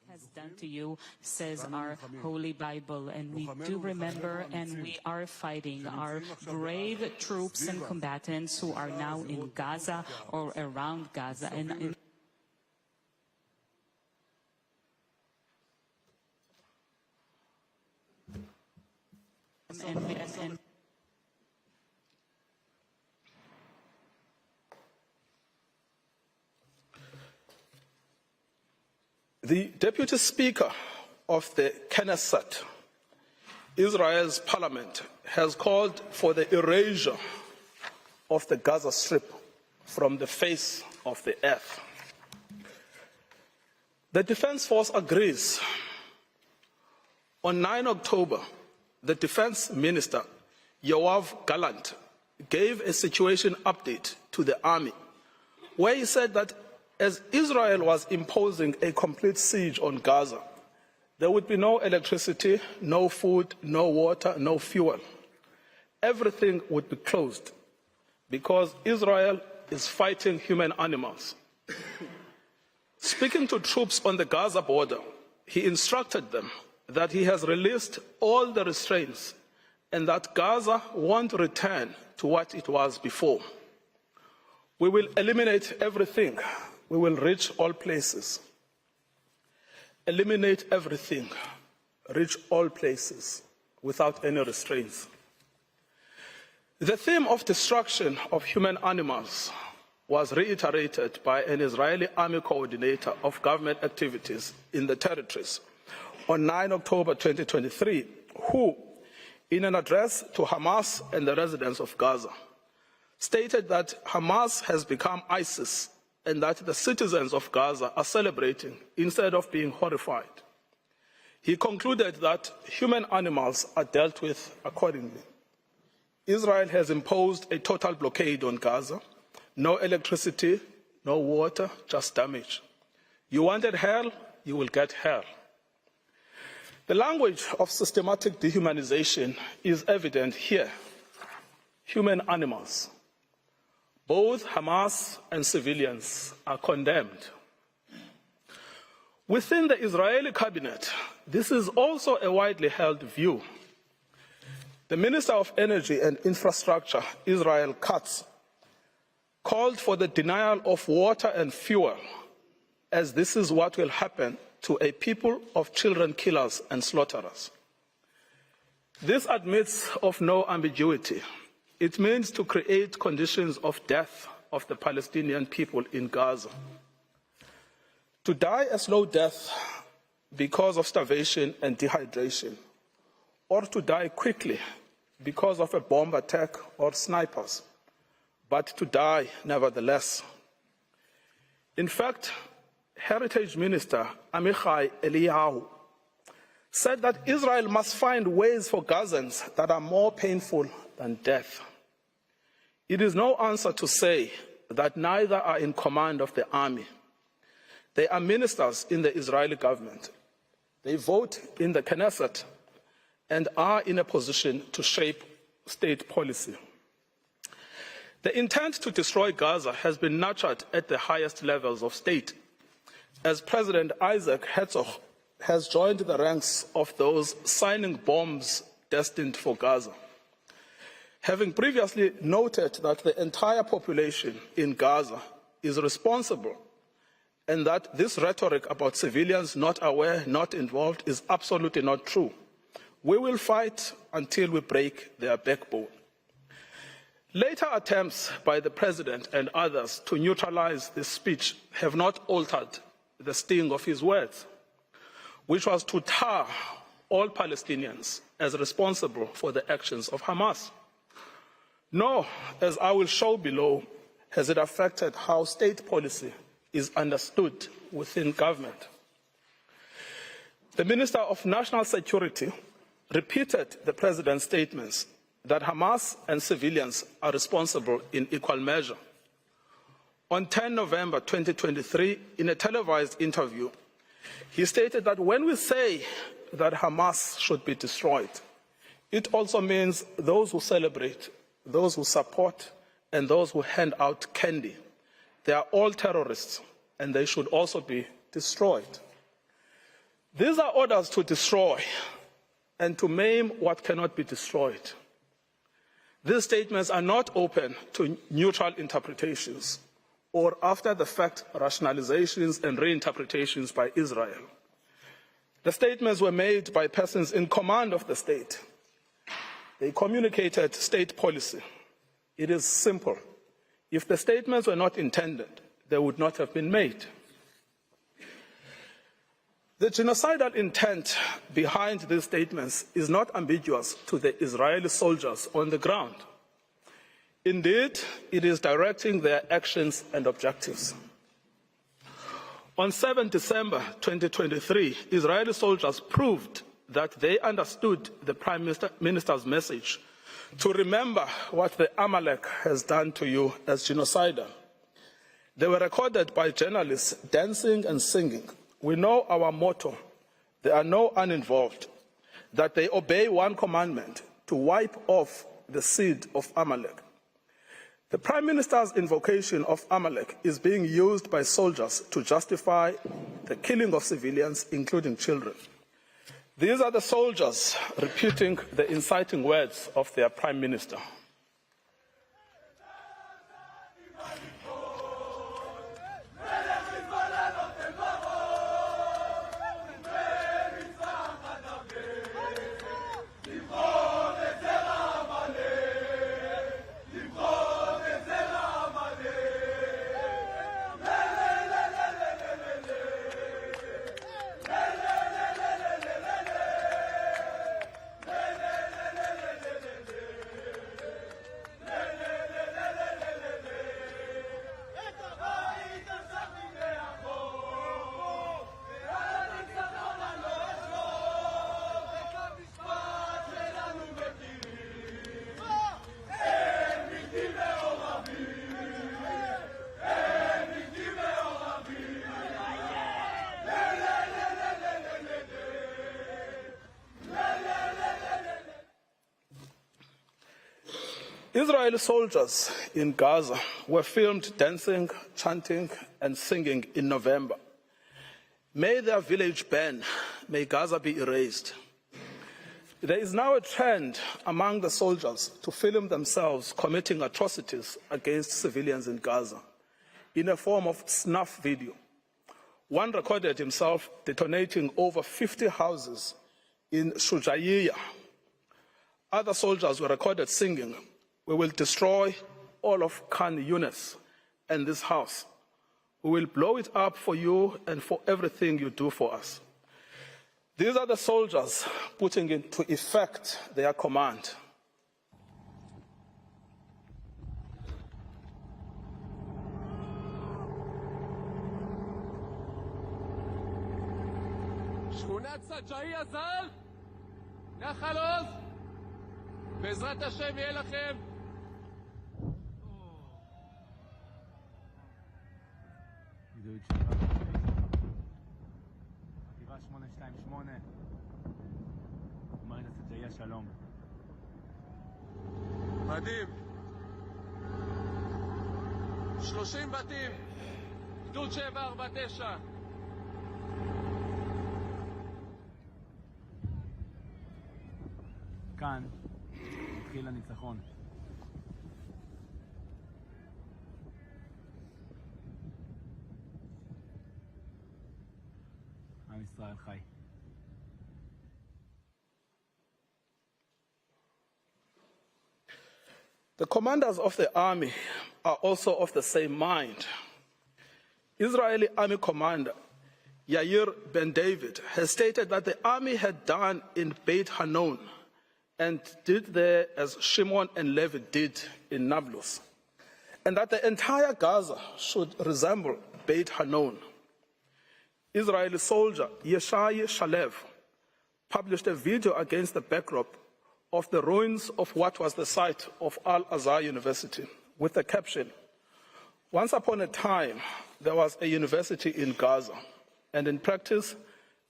Has done to you, says our Holy Bible, and we do remember and we are fighting our brave troops and combatants who are now in Gaza or around Gaza. And the Deputy Speaker of the Knesset, Israel's parliament, has called for the erasure of the Gaza Strip from the face of the earth. The Defense Force agrees. On 9 October, the Defense Minister, Yoav Gallant, gave a situation update to the army, where he said that as Israel was imposing a complete siege on Gaza, there would be no electricity, no food, no water, no fuel. Everything would be closed because Israel is fighting human animals Speaking to troops on the Gaza border, he instructed them that he has released all the restraints and that Gaza won't return to what it was before. We will eliminate everything. We will reach all places. Eliminate everything. Reach all places without any restraints. The theme of destruction of human animals was reiterated by an Israeli army coordinator of government activities in the territories on 9 October 2023, who, in an address to Hamas and the residents of Gaza, stated that Hamas has become ISIS and that the citizens of Gaza are celebrating instead of being horrified. He concluded that human animals are dealt with accordingly. Israel has imposed a total blockade on Gaza. No electricity, no water, just damage. You wanted hell, you will get hell. The language of systematic dehumanization is evident here. Human animals, both Hamas and civilians, are condemned. Within the Israeli cabinet, this is also a widely held view. The Minister of Energy and Infrastructure, Israel Katz, called for the denial of water and fuel, as this is what will happen to a people of children killers and slaughterers. This admits of no ambiguity. It means to create conditions of death of the Palestinian people in Gaza. To die a slow death because of starvation and dehydration, or to die quickly because of a bomb attack or snipers, but to die nevertheless. In fact, Heritage Minister Amichai Eliyahu said that Israel must find ways for Gazans that are more painful than death. It is no answer to say that neither are in command of the army. They are ministers in the Israeli government. They vote in the Knesset and are in a position to shape state policy. The intent to destroy Gaza has been nurtured at the highest levels of state, as President Isaac Herzog has joined the ranks of those signing bombs destined for Gaza. Having previously noted that the entire population in Gaza is responsible and that this rhetoric about civilians not aware, not involved is absolutely not true, we will fight until we break their backbone. Later attempts by the President and others to neutralize this speech have not altered the sting of his words, which was to tar all Palestinians as responsible for the actions of Hamas. Nor, as I will show below, has it affected how state policy is understood within government. The Minister of National Security repeated the President's statements that Hamas and civilians are responsible in equal measure. On 10 November 2023, in a televised interview, he stated that when we say that Hamas should be destroyed, it also means those who celebrate, those who support, and those who hand out candy. They are all terrorists, and they should also be destroyed. These are orders to destroy and to maim what cannot be destroyed. These statements are not open to neutral interpretations or after-the-fact rationalizations and reinterpretations by Israel. The statements were made by persons in command of the state. They communicated state policy. It is simple. If the statements were not intended, they would not have been made. The genocidal intent behind these statements is not ambiguous to the Israeli soldiers on the ground. Indeed, it is directing their actions and objectives. On 7 December 2023, Israeli soldiers proved that they understood the Prime Minister's message to remember what the Amalek has done to you as genocidal. They were recorded by journalists dancing and singing. We know our motto, there are no uninvolved, that they obey one commandment, to wipe off the seed of Amalek. The Prime Minister's invocation of Amalek is being used by soldiers to justify the killing of civilians, including children. These are the soldiers repeating the inciting words of their Prime Minister. Israeli soldiers in Gaza were filmed dancing, chanting, and singing in November. May their village burn, may Gaza be erased. There is now a trend among the soldiers to film themselves committing atrocities against civilians in Gaza in a form of snuff video. One recorded himself detonating over 50 houses in Shujaiya. Other soldiers were recorded singing, "We will destroy all of Khan Yunis and this house. We will blow it up for you and for everything you do for us." These are the soldiers putting into effect their command. שכונת סג'אי הזל, נחל עוז, בעזרת השם יהיה לכם. חטיבה 828, אומרת סג'אי שלום. מדהים. 30 בתים, גדוד 749. כאן התחיל הניצחון. עם ישראל חי. The commanders of the army are also of the same mind. Israeli army commander Yair Ben David has stated that the army had done in Beit Hanon and did there as Shimon and Levi did in Nablus, and that the entire Gaza should resemble Beit Hanon. Israeli soldier Yeshai Shalev published a video against the backdrop of the ruins of what was the site of Al-Azhar University with the caption, "Once upon a time, there was a university in Gaza, and in practice,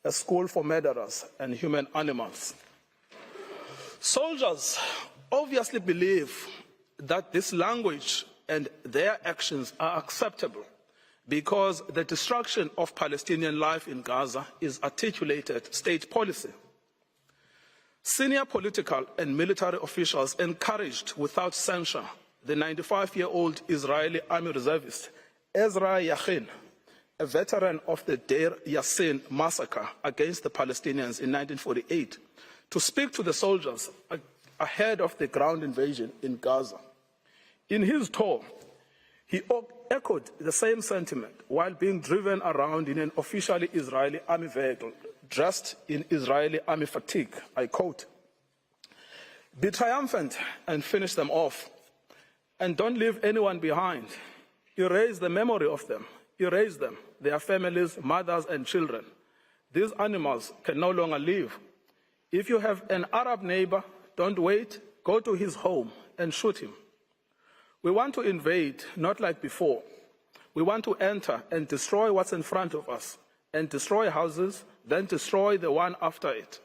a school for murderers and human animals." Soldiers obviously believe that this language and their actions are acceptable because the destruction of Palestinian life in Gaza is articulated state policy. Senior political and military officials encouraged without censure the 95-year-old Israeli army reservist Ezra Yachin, a veteran of the Deir Yassin massacre against the Palestinians in 1948, to speak to the soldiers ahead of the ground invasion in Gaza. In his tour, he echoed the same sentiment while being driven around in an officially Israeli army vehicle dressed in Israeli army fatigue. I quote, "Be triumphant and finish them off, and don't leave anyone behind. Erase the memory of them. Erase them, their families, mothers and children. These animals can no longer live. If you have an Arab neighbor, don't wait, go to his home and shoot him. We want to invade, not like before. We want to enter and destroy what's in front of us, and destroy houses, then destroy the one after it.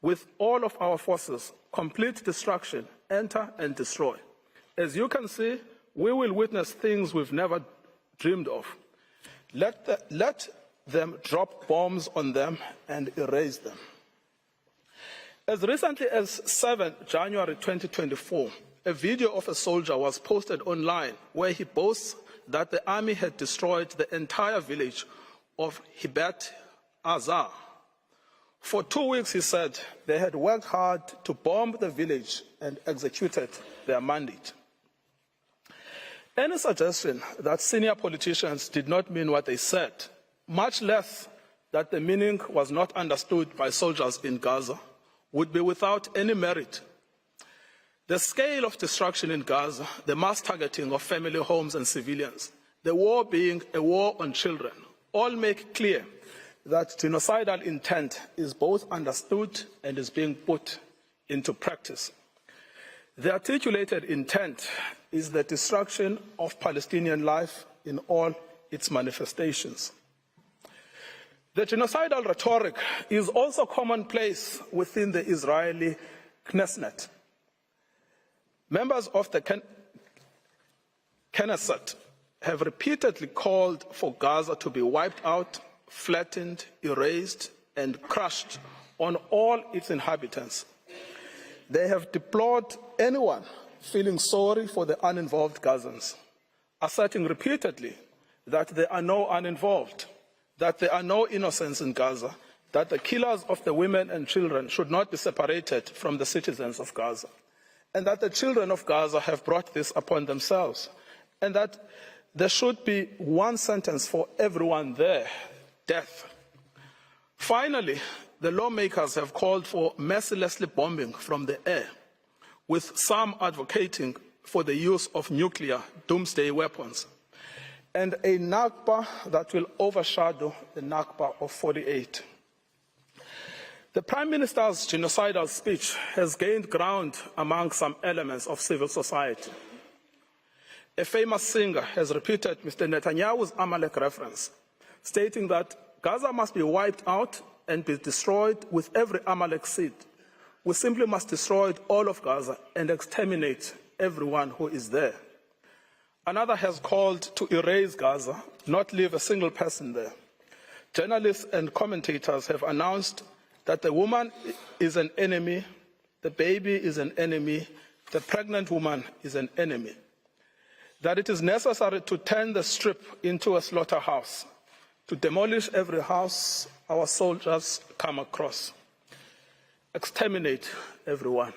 With all of our forces, complete destruction, enter and destroy. As you can see, we will witness things we've never dreamed of. Let them drop bombs on them and erase them. As recently as 7 January 2024, a video of a soldier was posted online where he boasts that the army had destroyed the entire village of Hibat Azar. For 2 weeks, he said, they had worked hard to bomb the village and executed their mandate. Any suggestion that senior politicians did not mean what they said, much less that the meaning was not understood by soldiers in Gaza, would be without any merit. The scale of destruction in Gaza, the mass targeting of family homes and civilians, the war being a war on children, all make clear that genocidal intent is both understood and is being put into practice. The articulated intent is the destruction of Palestinian life in all its manifestations. The genocidal rhetoric is also commonplace within the Israeli Knesset. Members of the Knesset have repeatedly called for Gaza to be wiped out, flattened, erased, and crushed on all its inhabitants. They have deplored anyone feeling sorry for the uninvolved Gazans, asserting repeatedly that there are no uninvolved, that there are no innocents in Gaza, that the killers of the women and children should not be separated from the citizens of Gaza, and that the children of Gaza have brought this upon themselves, and that there should be one sentence for everyone there, death. Finally, the lawmakers have called for mercilessly bombing from the air, with some advocating for the use of nuclear doomsday weapons, and a Nakba that will overshadow the Nakba of 48. The Prime Minister's genocidal speech has gained ground among some elements of civil society. A famous singer has repeated Mr. Netanyahu's Amalek reference, stating that Gaza must be wiped out and be destroyed with every Amalek seed. We simply must destroy all of Gaza and exterminate everyone who is there. Another has called to erase Gaza, not leave a single person there. Journalists and commentators have announced that the woman is an enemy, the baby is an enemy, the pregnant woman is an enemy. That it is necessary to turn the strip into a slaughterhouse, to demolish every house our soldiers come across, exterminate everyone.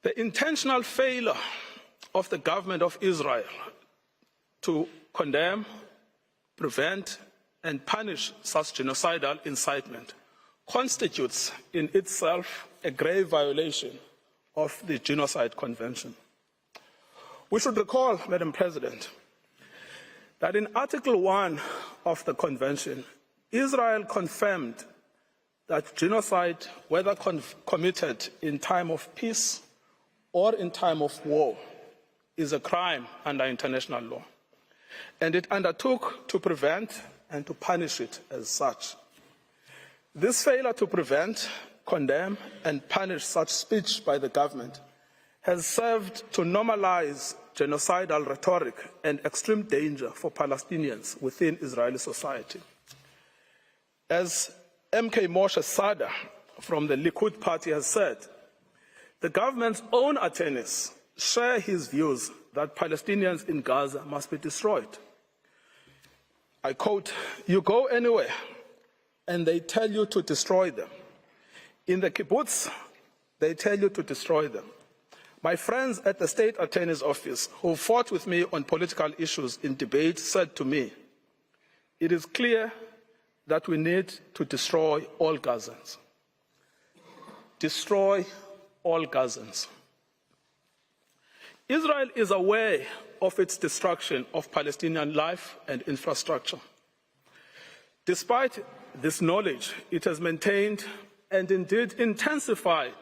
The intentional failure of the government of Israel to condemn, prevent, and punish such genocidal incitement constitutes in itself a grave violation of the Genocide Convention. We should recall, Madam President, that in Article 1 of the Convention, Israel confirmed that genocide, whether committed in time of peace or in time of war, is a crime under international law, and it undertook to prevent and to punish it as such. This failure to prevent, condemn, and punish such speech by the government has served to normalize genocidal rhetoric and extreme danger for Palestinians within Israeli society. As MK Moshe Sada from the Likud party has said, the government's own attorneys share his views that Palestinians in Gaza must be destroyed. I quote, "You go anywhere and they tell you to destroy them. In the kibbutz, they tell you to destroy them. My friends at the state attorney's office who fought with me on political issues in debate said to me, it is clear that we need to destroy all Gazans. Destroy all Gazans." Israel is aware of its destruction of Palestinian life and infrastructure. Despite this knowledge, it has maintained and indeed intensified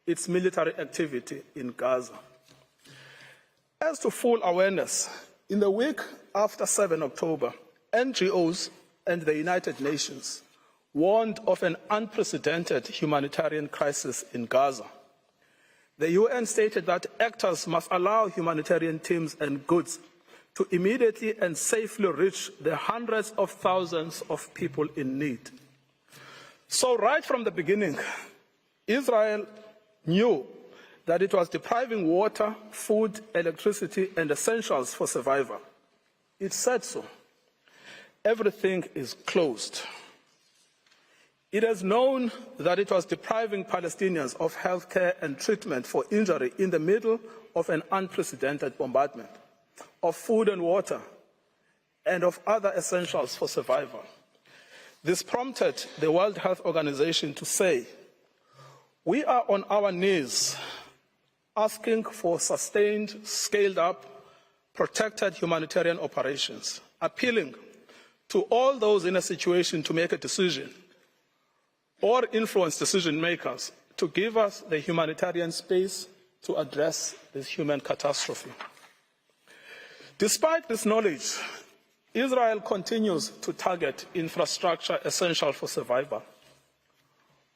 its military activity in Gaza. As to full awareness, in the week after 7 October, NGOs and the United Nations warned of an unprecedented humanitarian crisis in Gaza. The UN stated that actors must allow humanitarian teams and goods to immediately and safely reach the hundreds of thousands of people in need. So right from the beginning, Israel knew that it was depriving water, food, electricity, and essentials for survival. It said so. Everything is closed. It has known that it was depriving Palestinians of health care and treatment for injury in the middle of an unprecedented bombardment, of food and water, and of other essentials for survival. This prompted the World Health Organization to say, "We are on our knees asking for sustained, scaled-up, protected humanitarian operations, appealing to all those in a situation to make a decision or influence decision makers to give us the humanitarian space to address this human catastrophe." Despite this knowledge, Israel continues to target infrastructure essential for survival: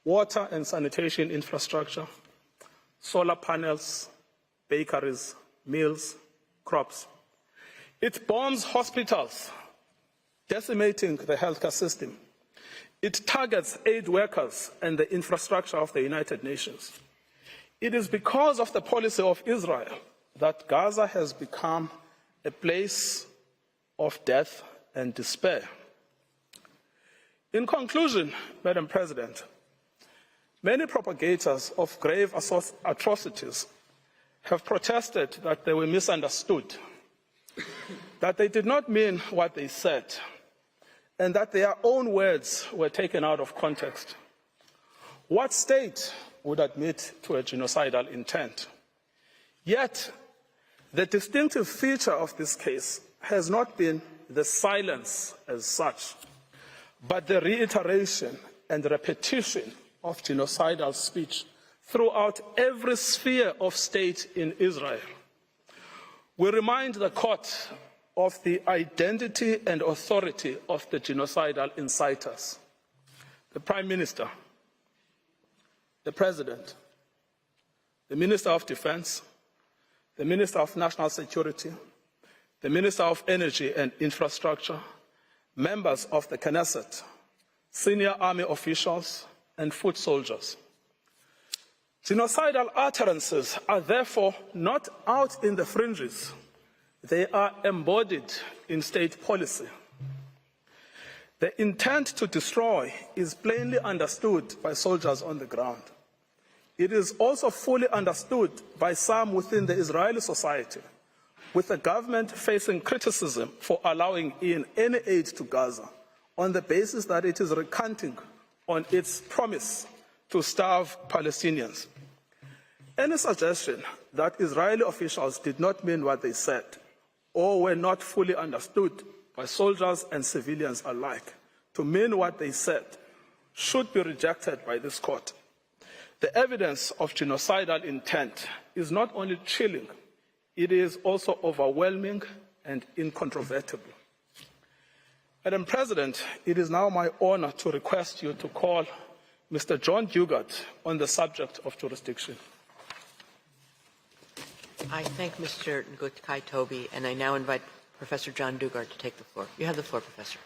water and sanitation infrastructure, solar panels, bakeries, mills, crops. It bombs hospitals, decimating the healthcare system. It targets aid workers and the infrastructure of the United Nations. It is because of the policy of Israel that Gaza has become a place of death and despair. In conclusion, Madam President, many propagators of grave atrocities have protested that they were misunderstood, that they did not mean what they said, and that their own words were taken out of context. What state would admit to a genocidal intent? Yet, the distinctive feature of this case has not been the silence as such, but the reiteration and repetition of genocidal speech throughout every sphere of state in Israel. We remind the court of the identity and authority of the genocidal inciters: the Prime Minister, the President, the Minister of Defense, the Minister of National Security, the Minister of Energy and Infrastructure, members of the Knesset, senior army officials, and foot soldiers. Genocidal utterances are therefore not out in the fringes. They are embodied in state policy. The intent to destroy is plainly understood by soldiers on the ground. It is also fully understood by some within the Israeli society, with the government facing criticism for allowing in any aid to Gaza on the basis that it is recanting on its promise to starve Palestinians. Any suggestion that Israeli officials did not mean what they said or were not fully understood by soldiers and civilians alike to mean what they said should be rejected by this court. The evidence of genocidal intent is not only chilling, it is also overwhelming and incontrovertible. Madam President, it is now my honor to request you to call Mr. John Dugard on the subject of jurisdiction. I thank Mr. Ngukai Toby, and I now invite Professor John Dugard to take the floor. You have the floor, Professor.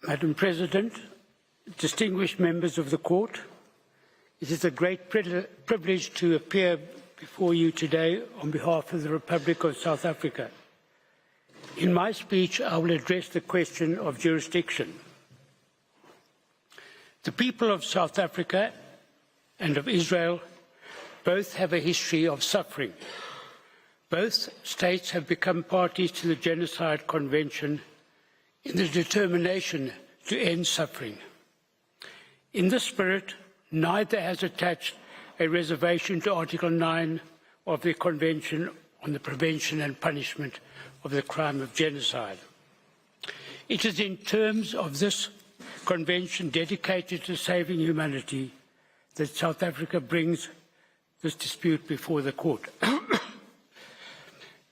Madam President, distinguished members of the Court, it is a great privilege to appear before you today on behalf of the Republic of South Africa. In my speech, I will address the question of jurisdiction. The people of South Africa and of Israel both have a history of suffering. Both states have become parties to the Genocide Convention in the determination to end suffering. In this spirit, neither has attached a reservation to Article 9 of the Convention on the Prevention and Punishment of the Crime of Genocide. It is in terms of this convention dedicated to saving humanity that South Africa brings this dispute before the court.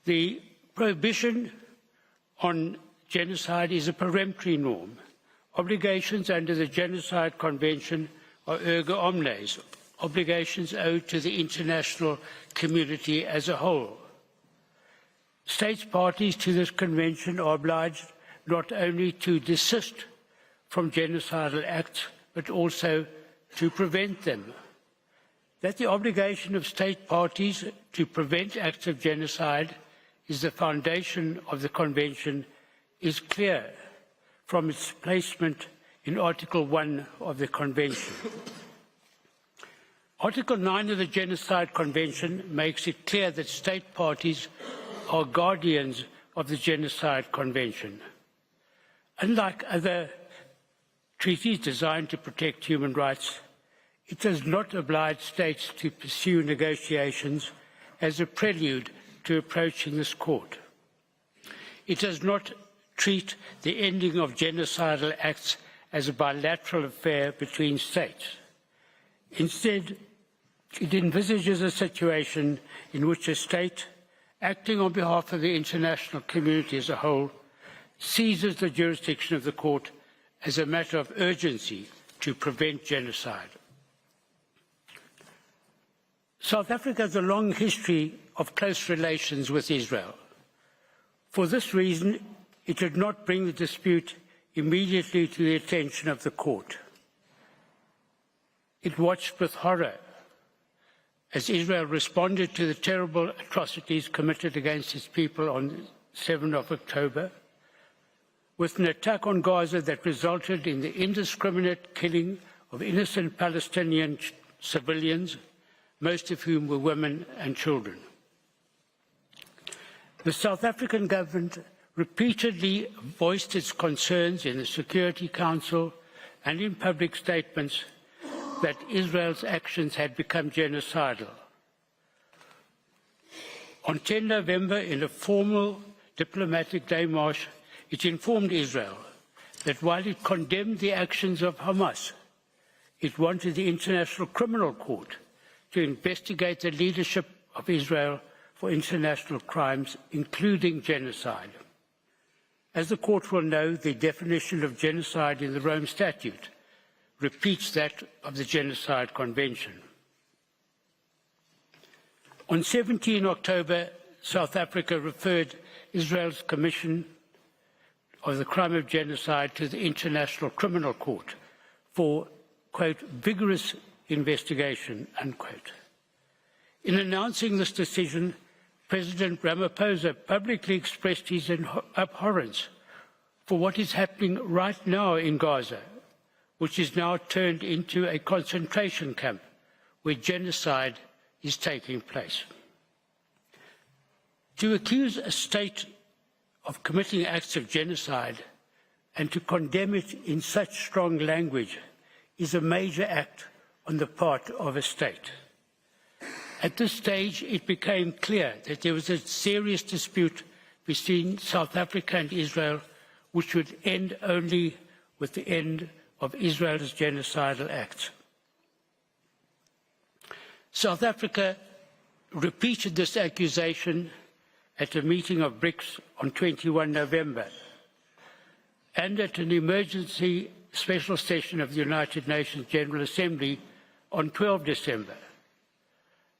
The prohibition on genocide is a peremptory norm. Obligations under the Genocide Convention are erga omnes, obligations owed to the international community as a whole. States parties to this convention are obliged not only to desist from genocidal acts, but also to prevent them. That the obligation of state parties to prevent acts of genocide is the foundation of the Convention is clear from its placement in Article 1 of the Convention. Article 9 of the Genocide Convention makes it clear that state parties are guardians of the Genocide Convention. Unlike other treaties designed to protect human rights, it does not oblige states to pursue negotiations as a prelude to approaching this court. It does not treat the ending of genocidal acts as a bilateral affair between states. Instead, it envisages a situation in which a state, acting on behalf of the international community as a whole, seizes the jurisdiction of the court as a matter of urgency to prevent genocide. South Africa has a long history of close relations with Israel. For this reason, it did not bring the dispute immediately to the attention of the court. It watched with horror as Israel responded to the terrible atrocities committed against its people on 7 October, with an attack on Gaza that resulted in the indiscriminate killing of innocent Palestinian civilians, most of whom were women and children. The South African government repeatedly voiced its concerns in the Security Council and in public statements that Israel's actions had become genocidal. On 10 November, in a formal diplomatic démarche, it informed Israel that while it condemned the actions of Hamas, it wanted the International Criminal Court to investigate the leadership of Israel for international crimes, including genocide. As the court will know, the definition of genocide in the Rome Statute repeats that of the Genocide Convention. On 17 October, South Africa referred Israel's commission of the crime of genocide to the International Criminal Court for, quote, vigorous investigation, unquote. In announcing this decision, President Ramaphosa publicly expressed his abhorrence for what is happening right now in Gaza, which is now turned into a concentration camp where genocide is taking place. To accuse a state of committing acts of genocide and to condemn it in such strong language is a major act on the part of a state. At this stage, it became clear that there was a serious dispute between South Africa and Israel, which would end only with the end of Israel's genocidal acts. South Africa repeated this accusation at a meeting of BRICS on 21 November and at an emergency special session of the United Nations General Assembly on 12 December.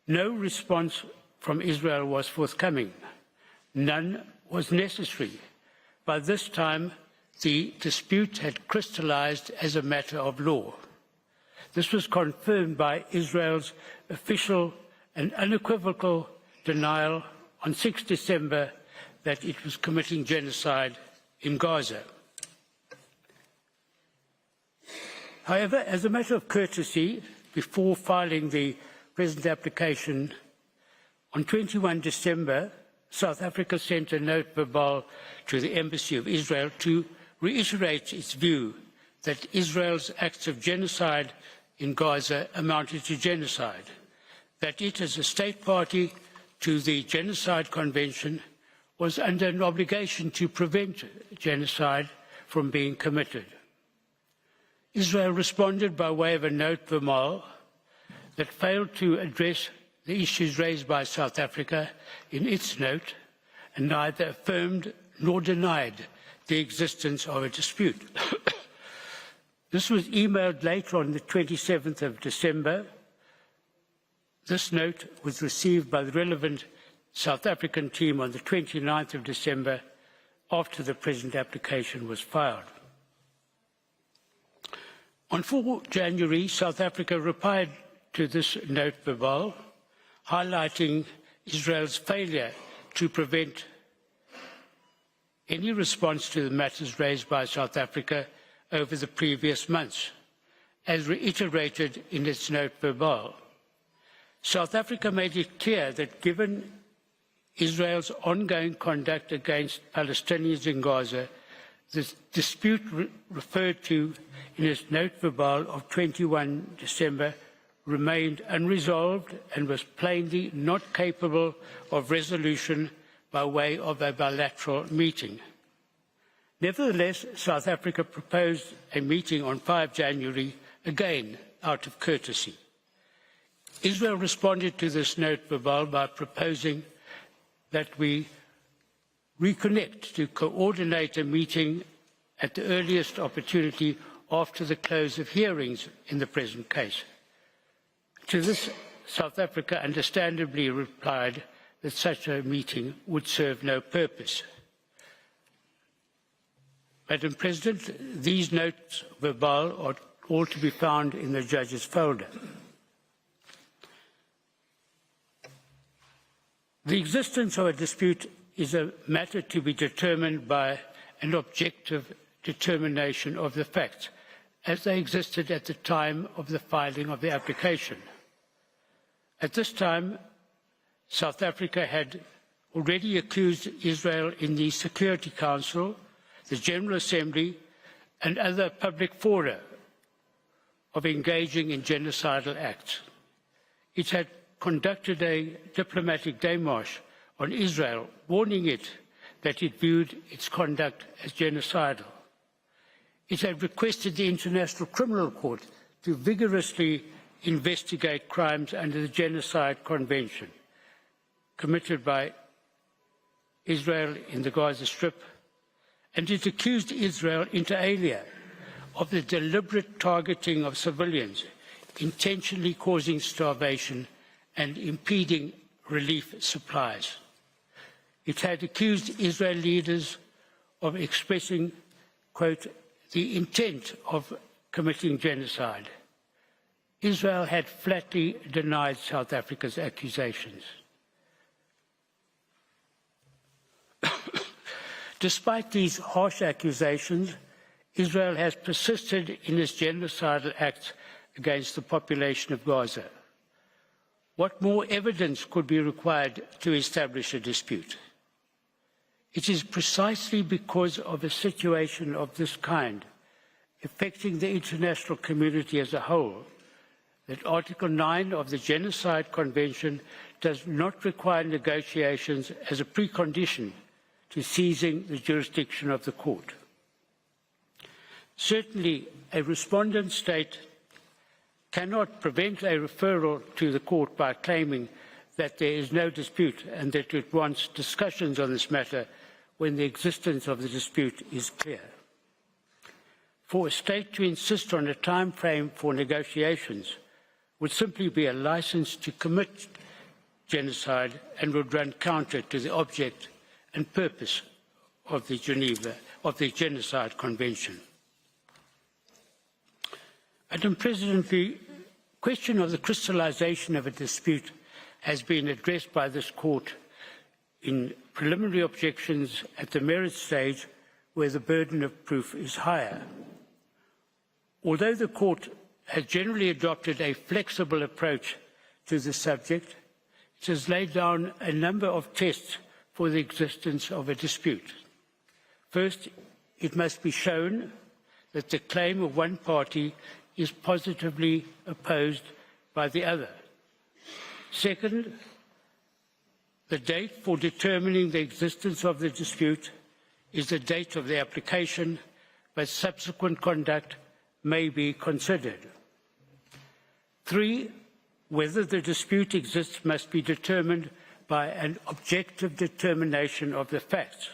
No response from Israel was forthcoming. None was necessary. By this time, the dispute had crystallized as a matter of law. This was confirmed by Israel's official and unequivocal denial on 6 December that it was committing genocide in Gaza. However, as a matter of courtesy, before filing the present application, on 21 December, South Africa sent a note verbal to the Embassy of Israel to reiterate its view that Israel's acts of genocide in Gaza amounted to genocide, that it, as a state party to the Genocide Convention, was under an obligation to prevent genocide from being committed. Israel responded by way of a note verbal that failed to address the issues raised by South Africa in its note and neither affirmed nor denied the existence of a dispute. This was emailed later on the 27th of December. This note was received by the relevant South African team on the 29th of December after the present application was filed. On 4 January, South Africa replied to this note verbal, highlighting Israel's failure to prevent any response to the matters raised by South Africa over the previous months, as reiterated in its note verbal. South Africa made it clear that given Israel's ongoing conduct against Palestinians in Gaza, the dispute referred to in its note verbal of 21 December remained unresolved and was plainly not capable of resolution by way of a bilateral meeting. Nevertheless, South Africa proposed a meeting on 5 January, again out of courtesy. Israel responded to this note verbal by proposing that we reconnect to coordinate a meeting at the earliest opportunity after the close of hearings in the present case. To this, South Africa understandably replied that such a meeting would serve no purpose. Madam President, these notes verbal are all to be found in the judge's folder. The existence of a dispute is a matter to be determined by an objective determination of the facts, as they existed at the time of the filing of the application. At this time, South Africa had already accused Israel in the Security Council, the General Assembly, and other public fora of engaging in genocidal acts. It had conducted a diplomatic démarche on Israel, warning it that it viewed its conduct as genocidal. It had requested the International Criminal Court to vigorously investigate crimes under the Genocide Convention committed by Israel in the Gaza Strip, and it accused Israel inter alia of the deliberate targeting of civilians, intentionally causing starvation and impeding relief supplies. It had accused Israel leaders of expressing, quote, the intent of committing genocide. Israel had flatly denied South Africa's accusations. Despite these harsh accusations, Israel has persisted in its genocidal acts against the population of Gaza. What more evidence could be required to establish a dispute? It is precisely because of a situation of this kind, affecting the international community as a whole, that Article 9 of the Genocide Convention does not require negotiations as a precondition to seizing the jurisdiction of the court. Certainly, a respondent state cannot prevent a referral to the court by claiming that there is no dispute and that it wants discussions on this matter when the existence of the dispute is clear. For a state to insist on a time frame for negotiations would simply be a license to commit genocide and would run counter to the object and purpose of the Genocide Convention. Madam President, the question of the crystallization of a dispute has been addressed by this court in preliminary objections at the merit stage where the burden of proof is higher. Although the court has generally adopted a flexible approach to the subject, it has laid down a number of tests for the existence of a dispute. First, it must be shown that the claim of one party is positively opposed by the other. Second, the date for determining the existence of the dispute is the date of the application, but subsequent conduct may be considered. 3, whether the dispute exists must be determined by an objective determination of the facts.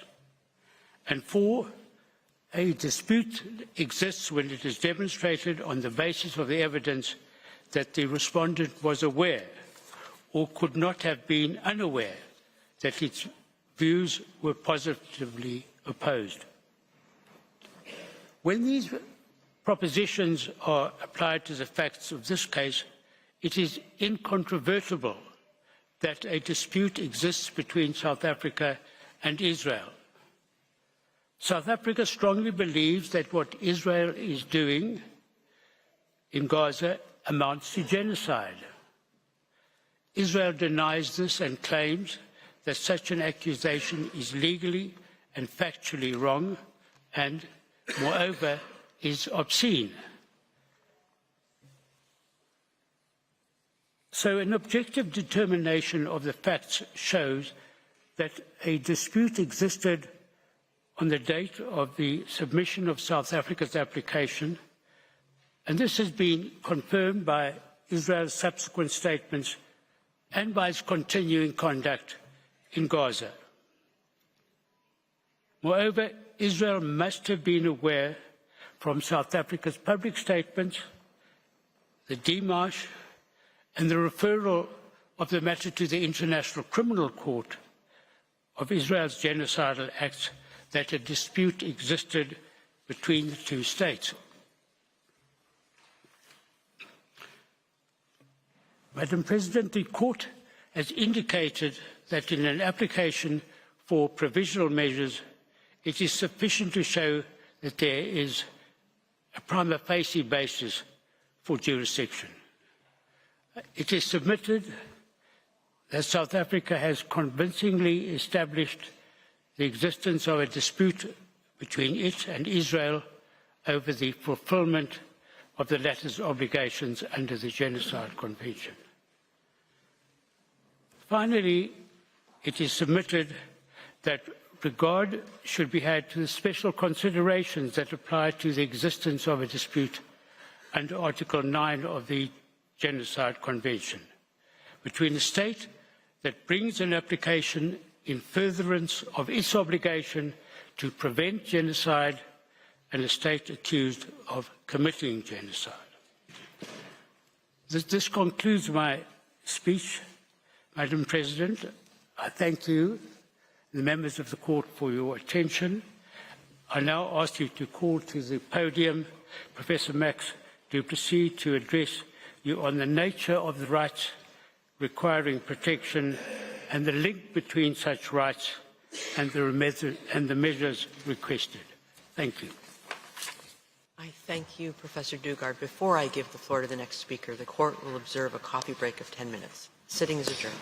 And 4, a dispute exists when it is demonstrated on the basis of the evidence that the respondent was aware or could not have been unaware that its views were positively opposed. When these propositions are applied to the facts of this case, it is incontrovertible that a dispute exists between South Africa and Israel. South Africa strongly believes that what Israel is doing in Gaza amounts to genocide. Israel denies this and claims that such an accusation is legally and factually wrong and, moreover, is obscene. So an objective determination of the facts shows that a dispute existed on the date of the submission of South Africa's application, and this has been confirmed by Israel's subsequent statements and by its continuing conduct in Gaza. Moreover, Israel must have been aware from South Africa's public statements, the démarche, and the referral of the matter to the International Criminal Court of Israel's genocidal acts that a dispute existed between the two states. Madam President, the Court has indicated that in an application for provisional measures, it is sufficient to show that there is a prima facie basis for jurisdiction. It is submitted that South Africa has convincingly established the existence of a dispute between it and Israel over the fulfillment of the latter's obligations under the Genocide Convention. Finally, it is submitted that regard should be had to the special considerations that apply to the existence of a dispute under Article 9 of the Genocide Convention between a state that brings an application in furtherance of its obligation to prevent genocide and a state accused of committing genocide. This concludes my speech. Madam President, I thank you, the members of the Court, for your attention. I now ask you to call to the podium Professor Max du Plessis to address you on the nature of the rights requiring protection and the link between such rights and the measures requested. Thank you. I thank you, Professor Dugard. Before I give the floor to the next speaker, the Court will observe a coffee break of 10 minutes. Sitting is adjourned.